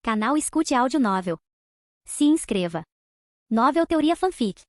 Canal Escute Áudio Novel. Se inscreva. Novel Teoria Fanfic.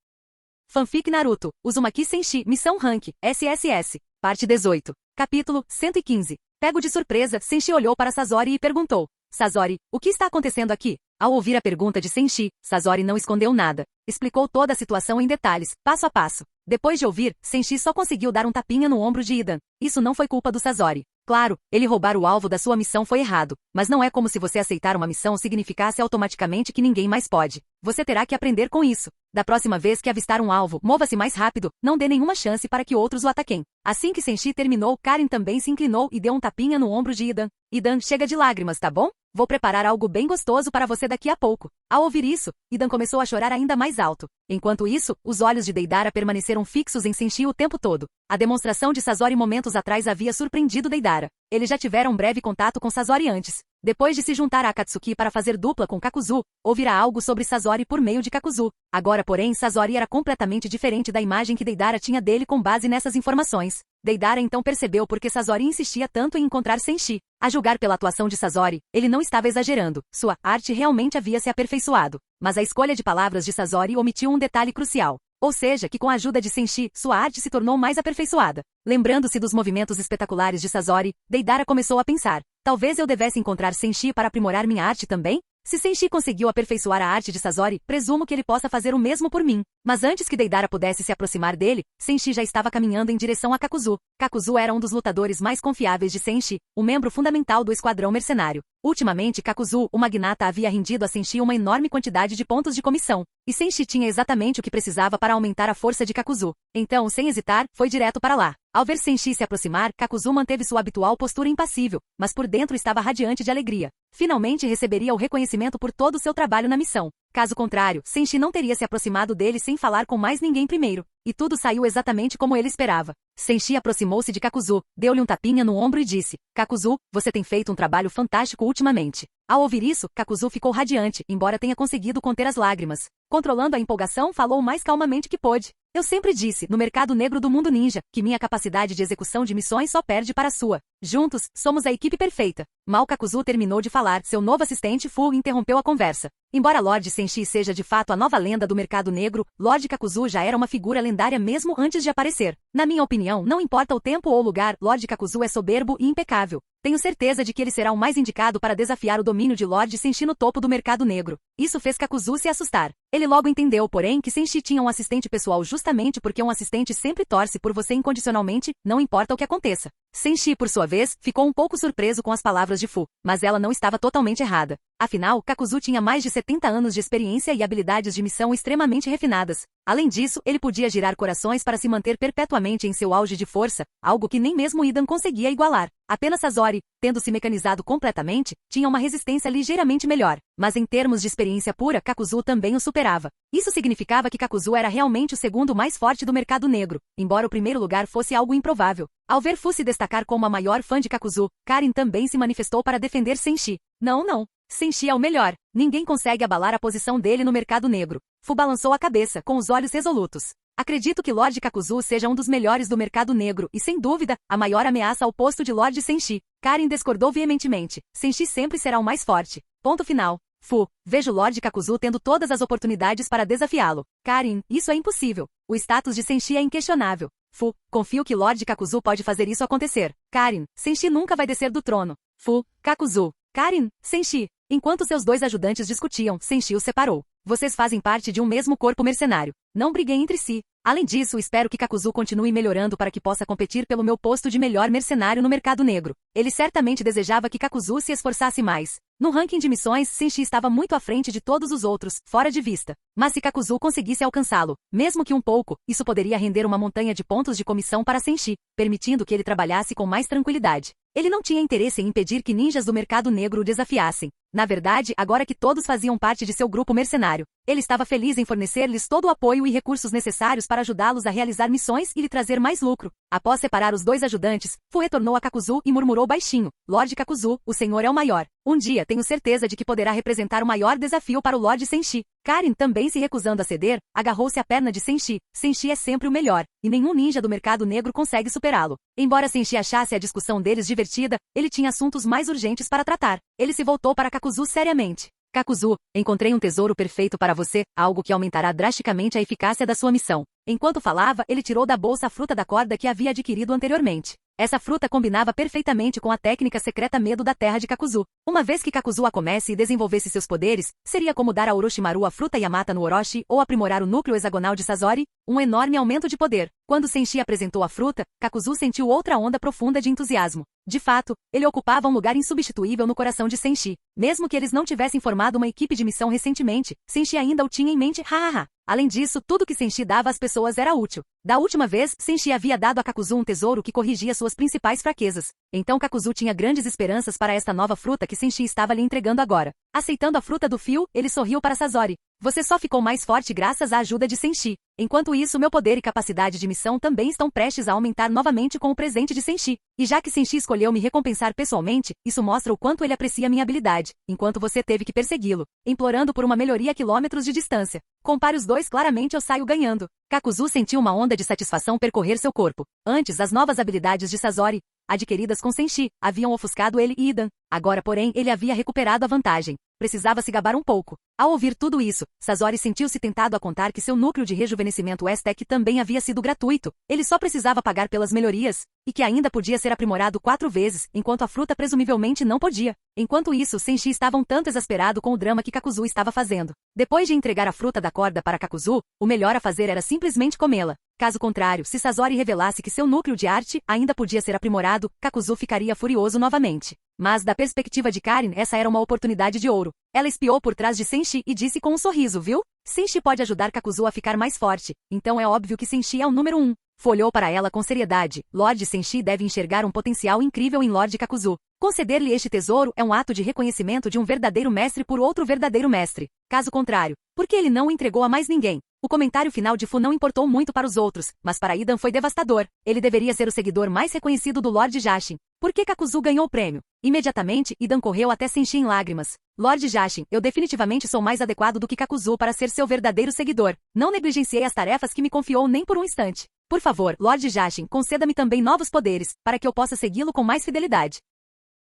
Fanfic Naruto, Uzumaki Senshi, Missão Rank, SSS, Parte 18, Capítulo 115. Pego de surpresa, Senshi olhou para Sasori e perguntou: Sasori, o que está acontecendo aqui? Ao ouvir a pergunta de Senshi, Sasori não escondeu nada. Explicou toda a situação em detalhes, passo a passo. Depois de ouvir, Senshi só conseguiu dar um tapinha no ombro de Idan. Isso não foi culpa do Sasori. Claro, ele roubar o alvo da sua missão foi errado, mas não é como se você aceitar uma missão significasse automaticamente que ninguém mais pode. Você terá que aprender com isso. Da próxima vez que avistar um alvo, mova-se mais rápido, não dê nenhuma chance para que outros o ataquem. Assim que Senshi terminou, Karin também se inclinou e deu um tapinha no ombro de Idan. Idan, chega de lágrimas, tá bom? Vou preparar algo bem gostoso para você daqui a pouco. Ao ouvir isso, Idan começou a chorar ainda mais alto. Enquanto isso, os olhos de Deidara permaneceram fixos em Senshi o tempo todo. A demonstração de Sasori momentos atrás havia surpreendido Deidara. Eles já tiveram um breve contato com Sasori antes. Depois de se juntar a Akatsuki para fazer dupla com Kakuzu, ouvira algo sobre Sasori por meio de Kakuzu. Agora, porém, Sasori era completamente diferente da imagem que Deidara tinha dele com base nessas informações. Deidara então percebeu por que Sasori insistia tanto em encontrar Senshi. A julgar pela atuação de Sasori, ele não estava exagerando. Sua arte realmente havia se aperfeiçoado. Mas a escolha de palavras de Sasori omitiu um detalhe crucial. Ou seja, que com a ajuda de Senshi, sua arte se tornou mais aperfeiçoada. Lembrando-se dos movimentos espetaculares de Sasori, Deidara começou a pensar: talvez eu devesse encontrar Senshi para aprimorar minha arte também? Se Senshi conseguiu aperfeiçoar a arte de Sasori, presumo que ele possa fazer o mesmo por mim. Mas antes que Deidara pudesse se aproximar dele, Senshi já estava caminhando em direção a Kakuzu. Kakuzu era um dos lutadores mais confiáveis de Senshi, um membro fundamental do esquadrão mercenário. Ultimamente, Kakuzu, o magnata, havia rendido a Senshi uma enorme quantidade de pontos de comissão. E Senshi tinha exatamente o que precisava para aumentar a força de Kakuzu. Então, sem hesitar, foi direto para lá. Ao ver Senshi se aproximar, Kakuzu manteve sua habitual postura impassível, mas por dentro estava radiante de alegria. Finalmente receberia o reconhecimento por todo o seu trabalho na missão. Caso contrário, Senshi não teria se aproximado dele sem falar com mais ninguém primeiro. E tudo saiu exatamente como ele esperava. Senshi aproximou-se de Kakuzu, deu-lhe um tapinha no ombro e disse: Kakuzu, você tem feito um trabalho fantástico ultimamente. Ao ouvir isso, Kakuzu ficou radiante, embora tenha conseguido conter as lágrimas. Controlando a empolgação, falou o mais calmamente que pôde. Eu sempre disse, no mercado negro do mundo ninja, que minha capacidade de execução de missões só perde para a sua. Juntos, somos a equipe perfeita. Mal Kakuzu terminou de falar, seu novo assistente Fu interrompeu a conversa. Embora Lord Senshi seja de fato a nova lenda do mercado negro, Lord Kakuzu já era uma figura lendária mesmo antes de aparecer. Na minha opinião, não importa o tempo ou o lugar, Lord Kakuzu é soberbo e impecável. Tenho certeza de que ele será o mais indicado para desafiar o domínio de Lord Senshi no topo do mercado negro. Isso fez Kakuzu se assustar. Ele logo entendeu, porém, que Senshi tinha um assistente pessoal justamente porque um assistente sempre torce por você incondicionalmente, não importa o que aconteça. Senshi, por sua vez, ficou um pouco surpreso com as palavras de Fu, mas ela não estava totalmente errada. Afinal, Kakuzu tinha mais de 70 anos de experiência e habilidades de missão extremamente refinadas. Além disso, ele podia girar corações para se manter perpetuamente em seu auge de força, algo que nem mesmo Idan conseguia igualar. Apenas Sasori, tendo se mecanizado completamente, tinha uma resistência ligeiramente melhor. Mas em termos de experiência pura, Kakuzu também o superava. Isso significava que Kakuzu era realmente o segundo mais forte do mercado negro, embora o primeiro lugar fosse algo improvável. Ao ver Fu se destacar como a maior fã de Kakuzu, Karin também se manifestou para defender Senshi. Não. Senshi é o melhor. Ninguém consegue abalar a posição dele no mercado negro. Fu balançou a cabeça, com os olhos resolutos. Acredito que Lord Kakuzu seja um dos melhores do mercado negro e, sem dúvida, a maior ameaça ao posto de Lord Senshi. Karin discordou veementemente. Senshi sempre será o mais forte. Ponto final. Fu, vejo Lord Kakuzu tendo todas as oportunidades para desafiá-lo. Karin, isso é impossível. O status de Senshi é inquestionável. Fu, confio que Lord Kakuzu pode fazer isso acontecer. Karin, Senshi nunca vai descer do trono. Fu, Kakuzu. Karin, Senshi. Enquanto seus dois ajudantes discutiam, Senshi os separou. Vocês fazem parte de um mesmo corpo mercenário. Não briguem entre si. Além disso, espero que Kakuzu continue melhorando para que possa competir pelo meu posto de melhor mercenário no mercado negro. Ele certamente desejava que Kakuzu se esforçasse mais. No ranking de missões, Senshi estava muito à frente de todos os outros, fora de vista. Mas se Kakuzu conseguisse alcançá-lo, mesmo que um pouco, isso poderia render uma montanha de pontos de comissão para Senshi, permitindo que ele trabalhasse com mais tranquilidade. Ele não tinha interesse em impedir que ninjas do mercado negro o desafiassem. Na verdade, agora que todos faziam parte de seu grupo mercenário, Ele estava feliz em fornecer-lhes todo o apoio e recursos necessários para ajudá-los a realizar missões e lhe trazer mais lucro. Após separar os dois ajudantes, Fu retornou a Kakuzu e murmurou baixinho: Lord Kakuzu, o senhor é o maior. Um dia tenho certeza de que poderá representar o maior desafio para o Lord Senshi. Karin, também se recusando a ceder, agarrou-se à perna de Senshi. Senshi é sempre o melhor, e nenhum ninja do mercado negro consegue superá-lo. Embora Senshi achasse a discussão deles divertida, ele tinha assuntos mais urgentes para tratar. Ele se voltou para Kakuzu seriamente. Kakuzu, encontrei um tesouro perfeito para você, algo que aumentará drasticamente a eficácia da sua missão. Enquanto falava, ele tirou da bolsa a fruta da corda que havia adquirido anteriormente. Essa fruta combinava perfeitamente com a técnica secreta Medo da Terra de Kakuzu. Uma vez que Kakuzu a comesse e desenvolvesse seus poderes, seria como dar a Orochimaru a fruta Yamata no Orochi ou aprimorar o núcleo hexagonal de Sasori, um enorme aumento de poder. Quando Senshi apresentou a fruta, Kakuzu sentiu outra onda profunda de entusiasmo. De fato, ele ocupava um lugar insubstituível no coração de Senshi. Mesmo que eles não tivessem formado uma equipe de missão recentemente, Senshi ainda o tinha em mente, hahaha. Além disso, tudo que Senshi dava às pessoas era útil. Da última vez, Senshi havia dado a Kakuzu um tesouro que corrigia suas principais fraquezas. Então Kakuzu tinha grandes esperanças para esta nova fruta que Senshi estava lhe entregando agora. Aceitando a fruta do fio, ele sorriu para Sasori. Você só ficou mais forte graças à ajuda de Senshi. Enquanto isso, meu poder e capacidade de missão também estão prestes a aumentar novamente com o presente de Senshi. E já que Senshi escolheu me recompensar pessoalmente, isso mostra o quanto ele aprecia minha habilidade, enquanto você teve que persegui-lo, implorando por uma melhoria a quilômetros de distância. Compare os dois, claramente eu saio ganhando. Kakuzu sentiu uma onda de satisfação percorrer seu corpo. Antes, as novas habilidades de Sasori, adquiridas com Senshi, haviam ofuscado ele e Idan. Agora, porém, ele havia recuperado a vantagem. Precisava se gabar um pouco. Ao ouvir tudo isso, Sasori sentiu-se tentado a contar que seu núcleo de rejuvenescimento Aztec também havia sido gratuito. Ele só precisava pagar pelas melhorias, e que ainda podia ser aprimorado 4 vezes, enquanto a fruta presumivelmente não podia. Enquanto isso, Senshi estava um tanto exasperado com o drama que Kakuzu estava fazendo. Depois de entregar a fruta da corda para Kakuzu, o melhor a fazer era simplesmente comê-la. Caso contrário, se Sasori revelasse que seu núcleo de arte ainda podia ser aprimorado, Kakuzu ficaria furioso novamente. Mas, da perspectiva de Karin, essa era uma oportunidade de ouro. Ela espiou por trás de Senshi e disse com um sorriso, viu? Senshi pode ajudar Kakuzu a ficar mais forte, então é óbvio que Senshi é o número 1. Olhou para ela com seriedade. Lord Senshi deve enxergar um potencial incrível em Lord Kakuzu. Conceder-lhe este tesouro é um ato de reconhecimento de um verdadeiro mestre por outro verdadeiro mestre. Caso contrário, por que ele não o entregou a mais ninguém? O comentário final de Fu não importou muito para os outros, mas para Idan foi devastador. Ele deveria ser o seguidor mais reconhecido do Lord Jashin. Por que Kakuzu ganhou o prêmio? Imediatamente, Idan correu até Senshi em lágrimas. Lord Jashin, eu definitivamente sou mais adequado do que Kakuzu para ser seu verdadeiro seguidor. Não negligenciei as tarefas que me confiou nem por um instante. Por favor, Lord Jashin, conceda-me também novos poderes, para que eu possa segui-lo com mais fidelidade.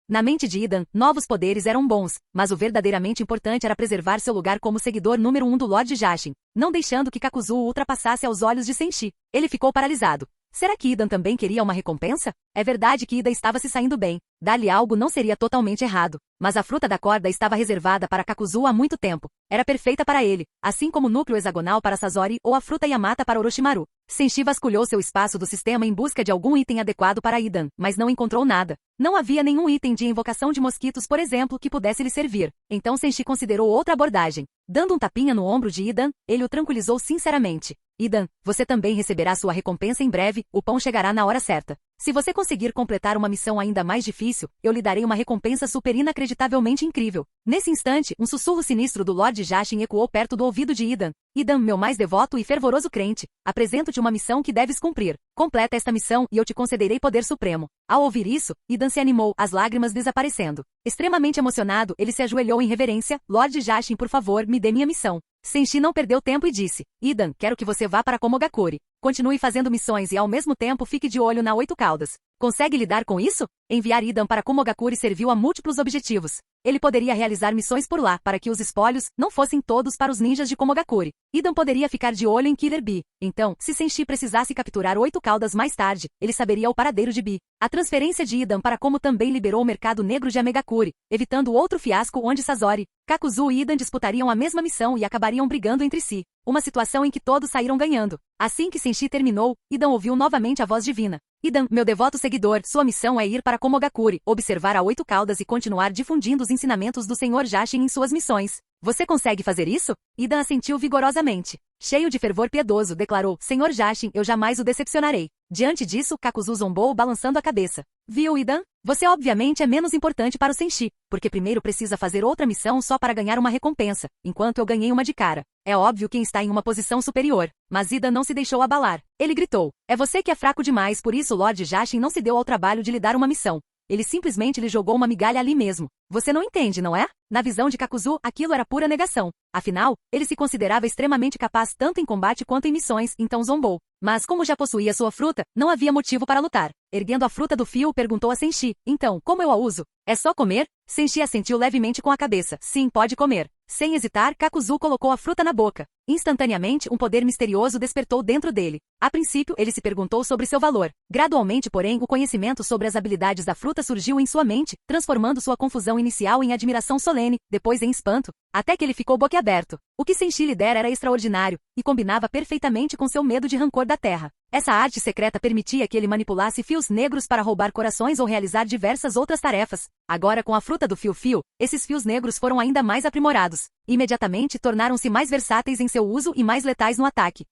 Na mente de Idan, novos poderes eram bons, mas o verdadeiramente importante era preservar seu lugar como seguidor número 1 do Lord Jashin, não deixando que Kakuzu o ultrapassasse aos olhos de Senshi. Ele ficou paralisado. Será que Idan também queria uma recompensa? É verdade que Idan estava se saindo bem. Dar-lhe algo não seria totalmente errado. Mas a fruta da corda estava reservada para Kakuzu há muito tempo. Era perfeita para ele, assim como o núcleo hexagonal para Sasori ou a fruta Yamata para Orochimaru. Senshi vasculhou seu espaço do sistema em busca de algum item adequado para Idan, mas não encontrou nada. Não havia nenhum item de invocação de mosquitos, por exemplo, que pudesse lhe servir. Então Senshi considerou outra abordagem. Dando um tapinha no ombro de Idan, ele o tranquilizou sinceramente. Idan, você também receberá sua recompensa em breve, o pão chegará na hora certa. Se você conseguir completar uma missão ainda mais difícil, eu lhe darei uma recompensa super inacreditavelmente incrível. Nesse instante, um sussurro sinistro do Lord Jashin ecoou perto do ouvido de Idan. Idan, meu mais devoto e fervoroso crente, apresento-te uma missão que deves cumprir. Completa esta missão e eu te concederei poder supremo. Ao ouvir isso, Idan se animou, as lágrimas desaparecendo. Extremamente emocionado, ele se ajoelhou em reverência. Lord Jashin, por favor, me dê minha missão. Senshi não perdeu tempo e disse, Idan, quero que você vá para Komogakure. Continue fazendo missões e ao mesmo tempo fique de olho na Oito Caudas. Consegue lidar com isso? Enviar Idan para Komogakure serviu a múltiplos objetivos. Ele poderia realizar missões por lá, para que os espólios não fossem todos para os ninjas de Komogakure. Idan poderia ficar de olho em Killer Bee. Então, se Senshi precisasse capturar Oito Caudas mais tarde, ele saberia o paradeiro de Bee. A transferência de Idan para Komo também liberou o mercado negro de Amegakure, evitando outro fiasco onde Sasori, Kakuzu e Idan disputariam a mesma missão e acabariam brigando entre si. Uma situação em que todos saíram ganhando. Assim que Senshi terminou, Idan ouviu novamente a voz divina. Idan, meu devoto seguidor, sua missão é ir para Komogakure, observar a Oito Caudas e continuar difundindo os ensinamentos do Senhor Jashin em suas missões. Você consegue fazer isso? Idan assentiu vigorosamente. Cheio de fervor piedoso, declarou, Senhor Jashin, eu jamais o decepcionarei. Diante disso, Kakuzu zombou balançando a cabeça. Viu, Idan? Você obviamente é menos importante para o Senshi, porque primeiro precisa fazer outra missão só para ganhar uma recompensa, enquanto eu ganhei uma de cara. É óbvio quem está em uma posição superior, mas Idan não se deixou abalar. Ele gritou, é você que é fraco demais, por isso Lord Jashin não se deu ao trabalho de lhe dar uma missão. Ele simplesmente lhe jogou uma migalha ali mesmo. Você não entende, não é? Na visão de Kakuzu, aquilo era pura negação. Afinal, ele se considerava extremamente capaz tanto em combate quanto em missões, então zombou. Mas como já possuía sua fruta, não havia motivo para lutar. Erguendo a fruta do fio, perguntou a Senshi, então, como eu a uso? É só comer? Senshi assentiu levemente com a cabeça. Sim, pode comer. Sem hesitar, Kakuzu colocou a fruta na boca. Instantaneamente, um poder misterioso despertou dentro dele. A princípio, ele se perguntou sobre seu valor. Gradualmente, porém, o conhecimento sobre as habilidades da fruta surgiu em sua mente, transformando sua confusão inicial em admiração solene, depois em espanto, até que ele ficou boquiaberto. O que Senshi lhe dera era extraordinário, e combinava perfeitamente com seu medo de rancor da terra. Essa arte secreta permitia que ele manipulasse fios negros para roubar corações ou realizar diversas outras tarefas. Agora, com a fruta do fio-fio, esses fios negros foram ainda mais aprimorados. Imediatamente, tornaram-se mais versáteis em seu uso e mais letais no ataque.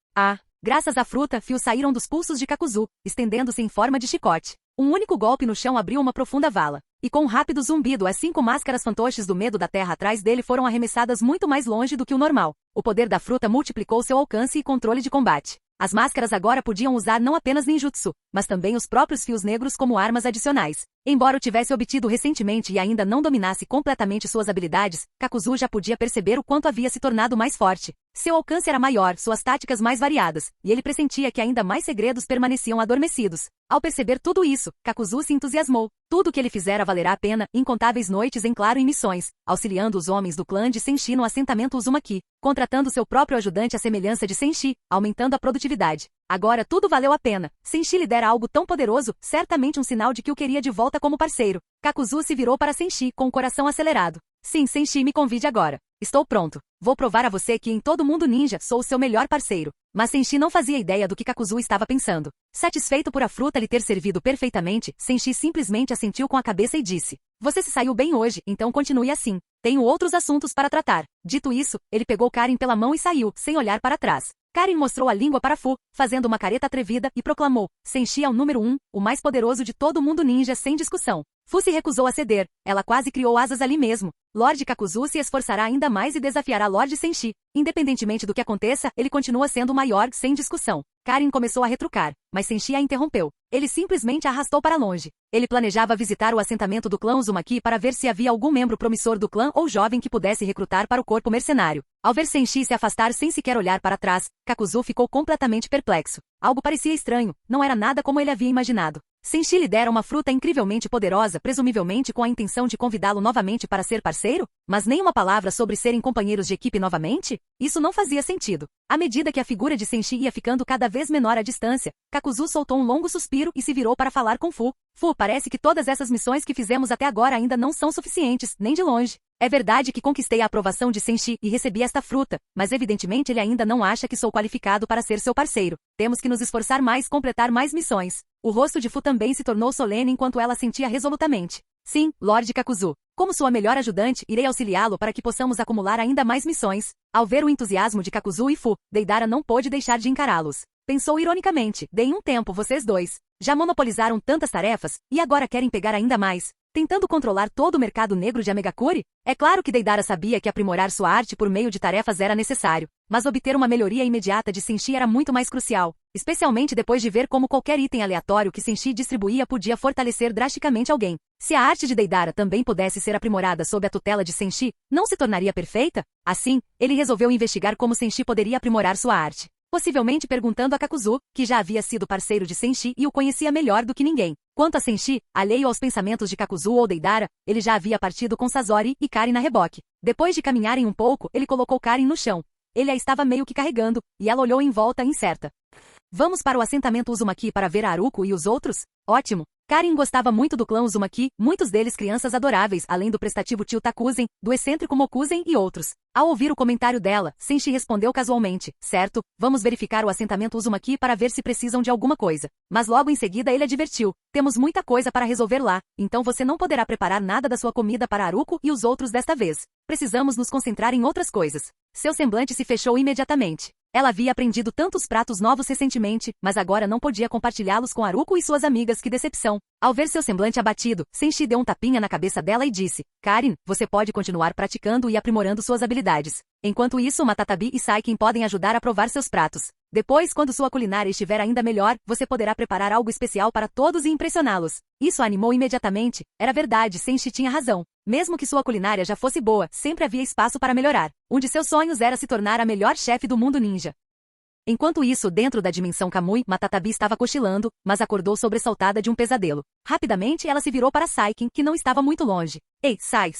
Graças à fruta, fios saíram dos pulsos de Kakuzu, estendendo-se em forma de chicote. Um único golpe no chão abriu uma profunda vala. E com um rápido zumbido, as 5 máscaras fantoches do medo da terra atrás dele foram arremessadas muito mais longe do que o normal. O poder da fruta multiplicou seu alcance e controle de combate. As máscaras agora podiam usar não apenas ninjutsu, mas também os próprios fios negros como armas adicionais. Embora o tivesse obtido recentemente e ainda não dominasse completamente suas habilidades, Kakuzu já podia perceber o quanto havia se tornado mais forte. Seu alcance era maior, suas táticas mais variadas, e ele pressentia que ainda mais segredos permaneciam adormecidos. Ao perceber tudo isso, Kakuzu se entusiasmou. Tudo o que ele fizera valerá a pena, incontáveis noites em claro em missões, auxiliando os homens do clã de Senshi no assentamento Uzumaki, contratando seu próprio ajudante à semelhança de Senshi, aumentando a produtividade. Agora tudo valeu a pena. Senshi lhe dera algo tão poderoso, certamente um sinal de que o queria de volta como parceiro. Kakuzu se virou para Senshi com o coração acelerado. Sim, Senshi, me convide agora. Estou pronto. Vou provar a você que em todo mundo ninja sou o seu melhor parceiro. Mas Senshi não fazia ideia do que Kakuzu estava pensando. Satisfeito por a fruta lhe ter servido perfeitamente, Senshi simplesmente assentiu com a cabeça e disse, você se saiu bem hoje, então continue assim. Tenho outros assuntos para tratar. Dito isso, ele pegou Karin pela mão e saiu, sem olhar para trás. Karin mostrou a língua para Fu, fazendo uma careta atrevida, e proclamou, Senshi é o número 1, o mais poderoso de todo mundo ninja sem discussão. Fu se recusou a ceder, ela quase criou asas ali mesmo. Lord Kakuzu se esforçará ainda mais e desafiará Lord Senshi. Independentemente do que aconteça, ele continua sendo o maior, sem discussão. Karin começou a retrucar, mas Senshi a interrompeu. Ele simplesmente a arrastou para longe. Ele planejava visitar o assentamento do clã Uzumaki para ver se havia algum membro promissor do clã ou jovem que pudesse recrutar para o corpo mercenário. Ao ver Senshi se afastar sem sequer olhar para trás, Kakuzu ficou completamente perplexo. Algo parecia estranho, não era nada como ele havia imaginado. Senshi lhe dera uma fruta incrivelmente poderosa, presumivelmente com a intenção de convidá-lo novamente para ser parceiro? Mas nenhuma palavra sobre serem companheiros de equipe novamente? Isso não fazia sentido. À medida que a figura de Senshi ia ficando cada vez menor à distância, Kakuzu soltou um longo suspiro e se virou para falar com Fu. Fu, parece que todas essas missões que fizemos até agora ainda não são suficientes, nem de longe. É verdade que conquistei a aprovação de Senshi e recebi esta fruta, mas evidentemente ele ainda não acha que sou qualificado para ser seu parceiro. Temos que nos esforçar mais, completar mais missões. O rosto de Fu também se tornou solene enquanto ela sentia resolutamente. Sim, Lord Kakuzu. Como sua melhor ajudante, irei auxiliá-lo para que possamos acumular ainda mais missões. Ao ver o entusiasmo de Kakuzu e Fu, Deidara não pôde deixar de encará-los. Pensou ironicamente, deem um tempo vocês dois. Já monopolizaram tantas tarefas, e agora querem pegar ainda mais. Tentando controlar todo o mercado negro de Amegakure? É claro que Deidara sabia que aprimorar sua arte por meio de tarefas era necessário, mas obter uma melhoria imediata de Senshi era muito mais crucial, especialmente depois de ver como qualquer item aleatório que Senshi distribuía podia fortalecer drasticamente alguém. Se a arte de Deidara também pudesse ser aprimorada sob a tutela de Senshi, não se tornaria perfeita? Assim, ele resolveu investigar como Senshi poderia aprimorar sua arte. Possivelmente perguntando a Kakuzu, que já havia sido parceiro de Senshi e o conhecia melhor do que ninguém. Quanto a Senshi, alheio aos pensamentos de Kakuzu ou Deidara, ele já havia partido com Sazori e Karin na reboque. Depois de caminharem um pouco, ele colocou Karin no chão. Ele a estava meio que carregando, e ela olhou em volta incerta. Vamos para o assentamento Uzumaki para ver a Haruko e os outros? Ótimo! Karin gostava muito do clã Uzumaki, muitos deles crianças adoráveis, além do prestativo tio Takuzen, do excêntrico Mokuzen e outros. Ao ouvir o comentário dela, Senshi respondeu casualmente, certo, vamos verificar o assentamento Uzumaki para ver se precisam de alguma coisa. Mas logo em seguida ele advertiu, temos muita coisa para resolver lá, então você não poderá preparar nada da sua comida para Haruko e os outros desta vez. Precisamos nos concentrar em outras coisas. Seu semblante se fechou imediatamente. Ela havia aprendido tantos pratos novos recentemente, mas agora não podia compartilhá-los com Haruko e suas amigas. Que decepção. Ao ver seu semblante abatido, Senshi deu um tapinha na cabeça dela e disse: Karin, você pode continuar praticando e aprimorando suas habilidades. Enquanto isso, Matatabi e Saiken podem ajudar a provar seus pratos. Depois, quando sua culinária estiver ainda melhor, você poderá preparar algo especial para todos e impressioná-los. Isso a animou imediatamente. Era verdade, Senshi tinha razão. Mesmo que sua culinária já fosse boa, sempre havia espaço para melhorar. Um de seus sonhos era se tornar a melhor chefe do mundo ninja. Enquanto isso, dentro da dimensão Kamui, Matatabi estava cochilando, mas acordou sobressaltada de um pesadelo. Rapidamente, ela se virou para Saiken, que não estava muito longe. Ei, sai.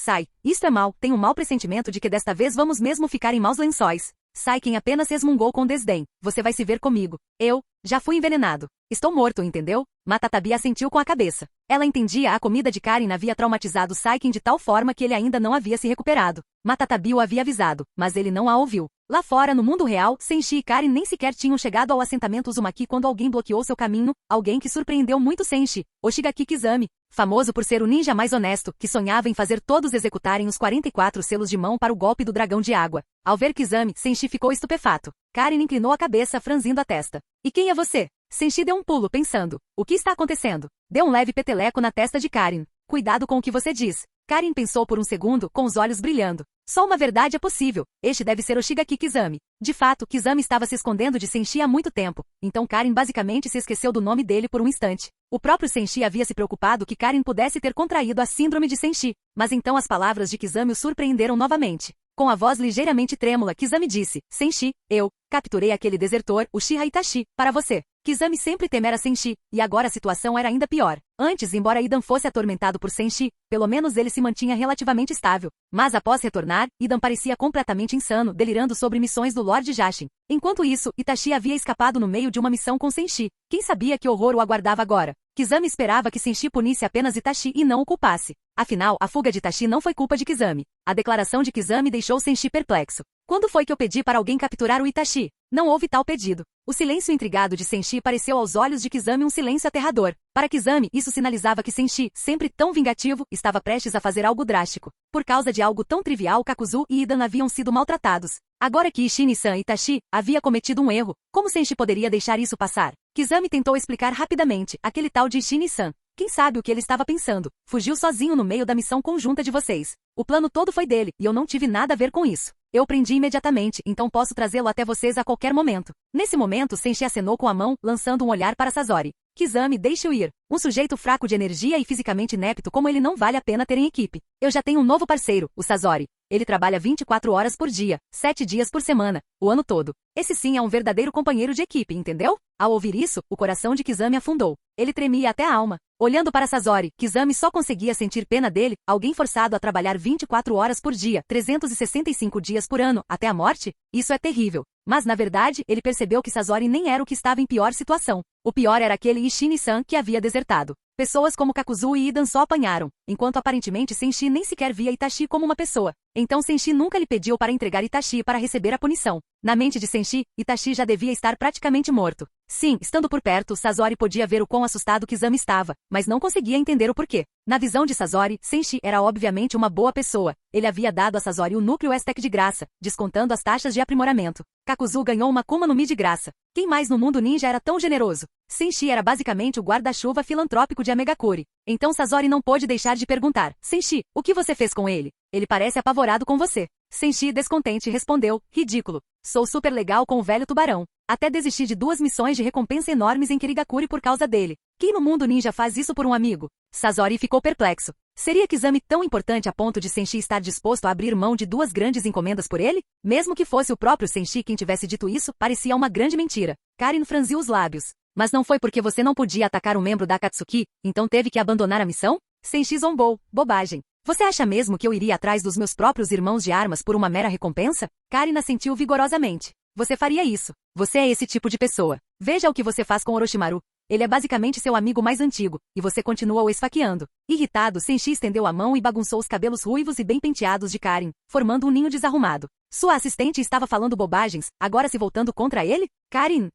Isto é mal, tenho um mau pressentimento de que desta vez vamos mesmo ficar em maus lençóis. Saiken apenas resmungou com desdém. Você vai se ver comigo. Eu já fui envenenado. Estou morto, entendeu? Matatabi assentiu com a cabeça. Ela entendia a comida de Karin havia traumatizado Saiken de tal forma que ele ainda não havia se recuperado. Matatabi o havia avisado, mas ele não a ouviu. Lá fora, no mundo real, Senshi e Karin nem sequer tinham chegado ao assentamento Uzumaki quando alguém bloqueou seu caminho, alguém que surpreendeu muito Senshi, o Shigaki Kizami, famoso por ser o ninja mais honesto, que sonhava em fazer todos executarem os 44 selos de mão para o golpe do dragão de água. Ao ver Kizami, Senshi ficou estupefato. Karin inclinou a cabeça, franzindo a testa. E quem é você? Senshi deu um pulo, pensando. O que está acontecendo? Deu um leve peteleco na testa de Karin. Cuidado com o que você diz. Karin pensou por um segundo, com os olhos brilhando. Só uma verdade é possível. Este deve ser o Shigaki Kizami. De fato, Kizami estava se escondendo de Senshi há muito tempo. Então Karin basicamente se esqueceu do nome dele por um instante. O próprio Senshi havia se preocupado que Karin pudesse ter contraído a síndrome de Senshi. Mas então as palavras de Kizami o surpreenderam novamente. Com a voz ligeiramente trêmula, Kizami disse: Senshi, eu capturei aquele desertor, o Uchiha Itachi, para você. Kizami sempre temera Senshi, e agora a situação era ainda pior. Antes, embora Idan fosse atormentado por Senshi, pelo menos ele se mantinha relativamente estável. Mas após retornar, Idan parecia completamente insano, delirando sobre missões do Lord Jashin. Enquanto isso, Itachi havia escapado no meio de uma missão com Senshi. Quem sabia que horror o aguardava agora? Kizami esperava que Senshi punisse apenas Itachi e não o culpasse. Afinal, a fuga de Itachi não foi culpa de Kizami. A declaração de Kizami deixou Senshi perplexo. Quando foi que eu pedi para alguém capturar o Itachi? Não houve tal pedido. O silêncio intrigado de Senshi pareceu aos olhos de Kizami um silêncio aterrador. Para Kizami, isso sinalizava que Senshi, sempre tão vingativo, estava prestes a fazer algo drástico. Por causa de algo tão trivial, Kakuzu e Idan haviam sido maltratados. Agora que Ishini-san Itachi havia cometido um erro, como Senshi poderia deixar isso passar? Kizami tentou explicar rapidamente, aquele tal de Ishini-san. Quem sabe o que ele estava pensando? Fugiu sozinho no meio da missão conjunta de vocês. O plano todo foi dele, e eu não tive nada a ver com isso. Eu prendi imediatamente, então posso trazê-lo até vocês a qualquer momento. Nesse momento, Senshi acenou com a mão, lançando um olhar para Sasori. Kizami, deixe-o ir. Um sujeito fraco de energia e fisicamente inepto como ele não vale a pena ter em equipe. Eu já tenho um novo parceiro, o Sasori. Ele trabalha 24 horas por dia, 7 dias por semana, o ano todo. Esse sim é um verdadeiro companheiro de equipe, entendeu? Ao ouvir isso, o coração de Kizami afundou. Ele tremia até a alma. Olhando para Sasori, Kizami só conseguia sentir pena dele, alguém forçado a trabalhar 24 horas por dia, 365 dias por ano, até a morte? Isso é terrível. Mas, na verdade, ele percebeu que Sasori nem era o que estava em pior situação. O pior era aquele Ishini-san que havia desertado. Pessoas como Kakuzu e Idan só apanharam, enquanto aparentemente Senshi nem sequer via Itachi como uma pessoa. Então Senshi nunca lhe pediu para entregar Itachi para receber a punição. Na mente de Senshi, Itachi já devia estar praticamente morto. Sim, estando por perto, Sasori podia ver o quão assustado Kizami estava, mas não conseguia entender o porquê. Na visão de Sasori, Senshi era obviamente uma boa pessoa. Ele havia dado a Sasori o núcleo Aztec de graça, descontando as taxas de aprimoramento. Kakuzu ganhou uma Kuma no Mi de graça. Quem mais no mundo ninja era tão generoso? Senshi era basicamente o guarda-chuva filantrópico de Amegakure. Então Sasori não pôde deixar de perguntar: Senshi, o que você fez com ele? Ele parece apavorado com você. Senshi, descontente, respondeu: ridículo. Sou super legal com o velho tubarão. Até desisti de 2 missões de recompensa enormes em Kirigakure por causa dele. Quem no mundo ninja faz isso por um amigo? Sasori ficou perplexo. Seria Kizami tão importante a ponto de Senshi estar disposto a abrir mão de 2 grandes encomendas por ele? Mesmo que fosse o próprio Senshi quem tivesse dito isso, parecia uma grande mentira. Karin franziu os lábios. Mas não foi porque você não podia atacar um membro da Akatsuki, então teve que abandonar a missão? Senshi zombou. Bobagem. Você acha mesmo que eu iria atrás dos meus próprios irmãos de armas por uma mera recompensa? Karin assentiu vigorosamente. Você faria isso. Você é esse tipo de pessoa. Veja o que você faz com Orochimaru. Ele é basicamente seu amigo mais antigo, e você continua o esfaqueando. Irritado, Senshi estendeu a mão e bagunçou os cabelos ruivos e bem penteados de Karin, formando um ninho desarrumado. Sua assistente estava falando bobagens, agora se voltando contra ele? Karin,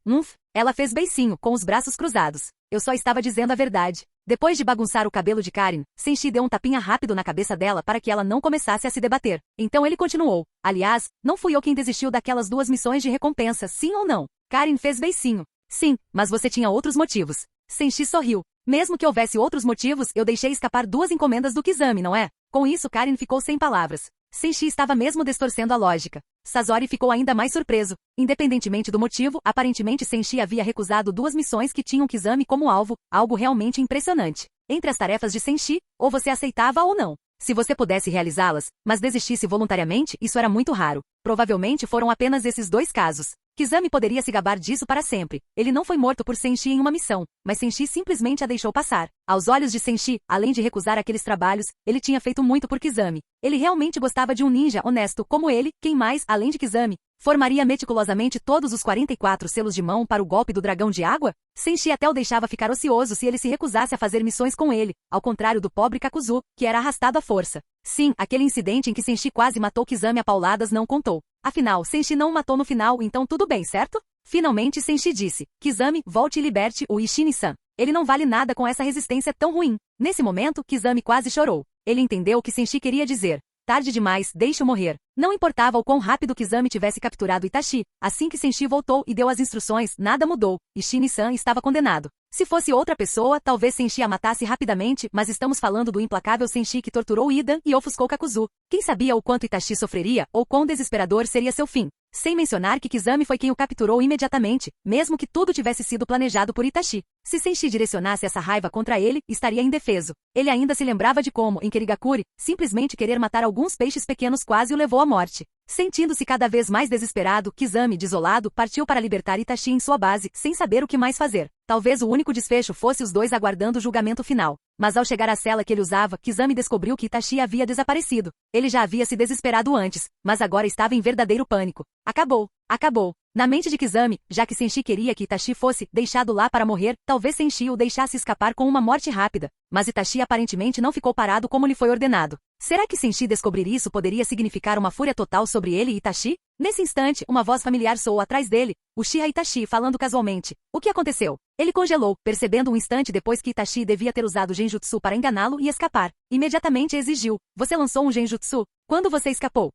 Ela fez beicinho, com os braços cruzados. eu só estava dizendo a verdade. Depois de bagunçar o cabelo de Karin, Senshi deu um tapinha rápido na cabeça dela para que ela não começasse a se debater. Então ele continuou. Aliás, não fui eu quem desistiu daquelas 2 missões de recompensa, sim ou não? Karin fez beicinho. Sim, mas você tinha outros motivos. Senshi sorriu. Mesmo que houvesse outros motivos, eu deixei escapar 2 encomendas do Kizami, não é? Com isso, Karin ficou sem palavras. Senshi estava mesmo distorcendo a lógica. Sasori ficou ainda mais surpreso. Independentemente do motivo, aparentemente Senshi havia recusado 2 missões que tinham Kizami como alvo, algo realmente impressionante. Entre as tarefas de Senshi, ou você aceitava ou não. Se você pudesse realizá-las, mas desistisse voluntariamente, isso era muito raro. Provavelmente foram apenas esses 2 casos. Kizami poderia se gabar disso para sempre. Ele não foi morto por Senshi em uma missão, mas Senshi simplesmente a deixou passar. Aos olhos de Senshi, além de recusar aqueles trabalhos, ele tinha feito muito por Kizami. Ele realmente gostava de um ninja honesto como ele, quem mais, além de Kizami, formaria meticulosamente todos os 44 selos de mão para o golpe do dragão de água? Senshi até o deixava ficar ocioso se ele se recusasse a fazer missões com ele, ao contrário do pobre Kakuzu, que era arrastado à força. Sim, aquele incidente em que Senshi quase matou Kizami a pauladas não contou. Afinal, Senshi não o matou no final, então tudo bem, certo? Finalmente Senshi disse, Kizami, volte e liberte o Ishini-san. Ele não vale nada com essa resistência tão ruim. Nesse momento, Kizami quase chorou. Ele entendeu o que Senshi queria dizer. Tarde demais, deixe-o morrer. Não importava o quão rápido Kizami tivesse capturado Itachi, assim que Senshi voltou e deu as instruções, nada mudou. Ishini-san estava condenado. Se fosse outra pessoa, talvez Senshi a matasse rapidamente, mas estamos falando do implacável Senshi que torturou Ida e ofuscou Kakuzu. Quem sabia o quanto Itachi sofreria, ou quão desesperador seria seu fim? Sem mencionar que Kizami foi quem o capturou imediatamente, mesmo que tudo tivesse sido planejado por Itachi. Se Senshi direcionasse essa raiva contra ele, estaria indefeso. Ele ainda se lembrava de como, em Kerigakure, simplesmente querer matar alguns peixes pequenos quase o levou à morte. Sentindo-se cada vez mais desesperado, Kizami, desolado, partiu para libertar Itachi em sua base, sem saber o que mais fazer. Talvez o único desfecho fosse os 2 aguardando o julgamento final. Mas ao chegar à cela que ele usava, Kizami descobriu que Itachi havia desaparecido. Ele já havia se desesperado antes, mas agora estava em verdadeiro pânico. Acabou. Acabou. Na mente de Kizami, já que Senshi queria que Itachi fosse deixado lá para morrer, talvez Senshi o deixasse escapar com uma morte rápida. Mas Itachi aparentemente não ficou parado como lhe foi ordenado. Será que Senshi descobrir isso poderia significar uma fúria total sobre ele e Itachi? Nesse instante, uma voz familiar soou atrás dele, Uchiha Itachi falando casualmente. O que aconteceu? Ele congelou, percebendo um instante depois que Itachi devia ter usado Genjutsu para enganá-lo e escapar. Imediatamente exigiu. Você lançou um Genjutsu? Quando você escapou?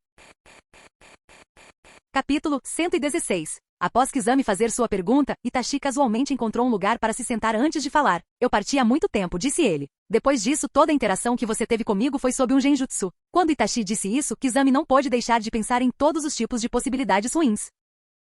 Capítulo 116. Após Kizami fazer sua pergunta, Itachi casualmente encontrou um lugar para se sentar antes de falar. Eu parti há muito tempo, disse ele. Depois disso, toda a interação que você teve comigo foi sob um Genjutsu. Quando Itachi disse isso, Kizami não pôde deixar de pensar em todos os tipos de possibilidades ruins.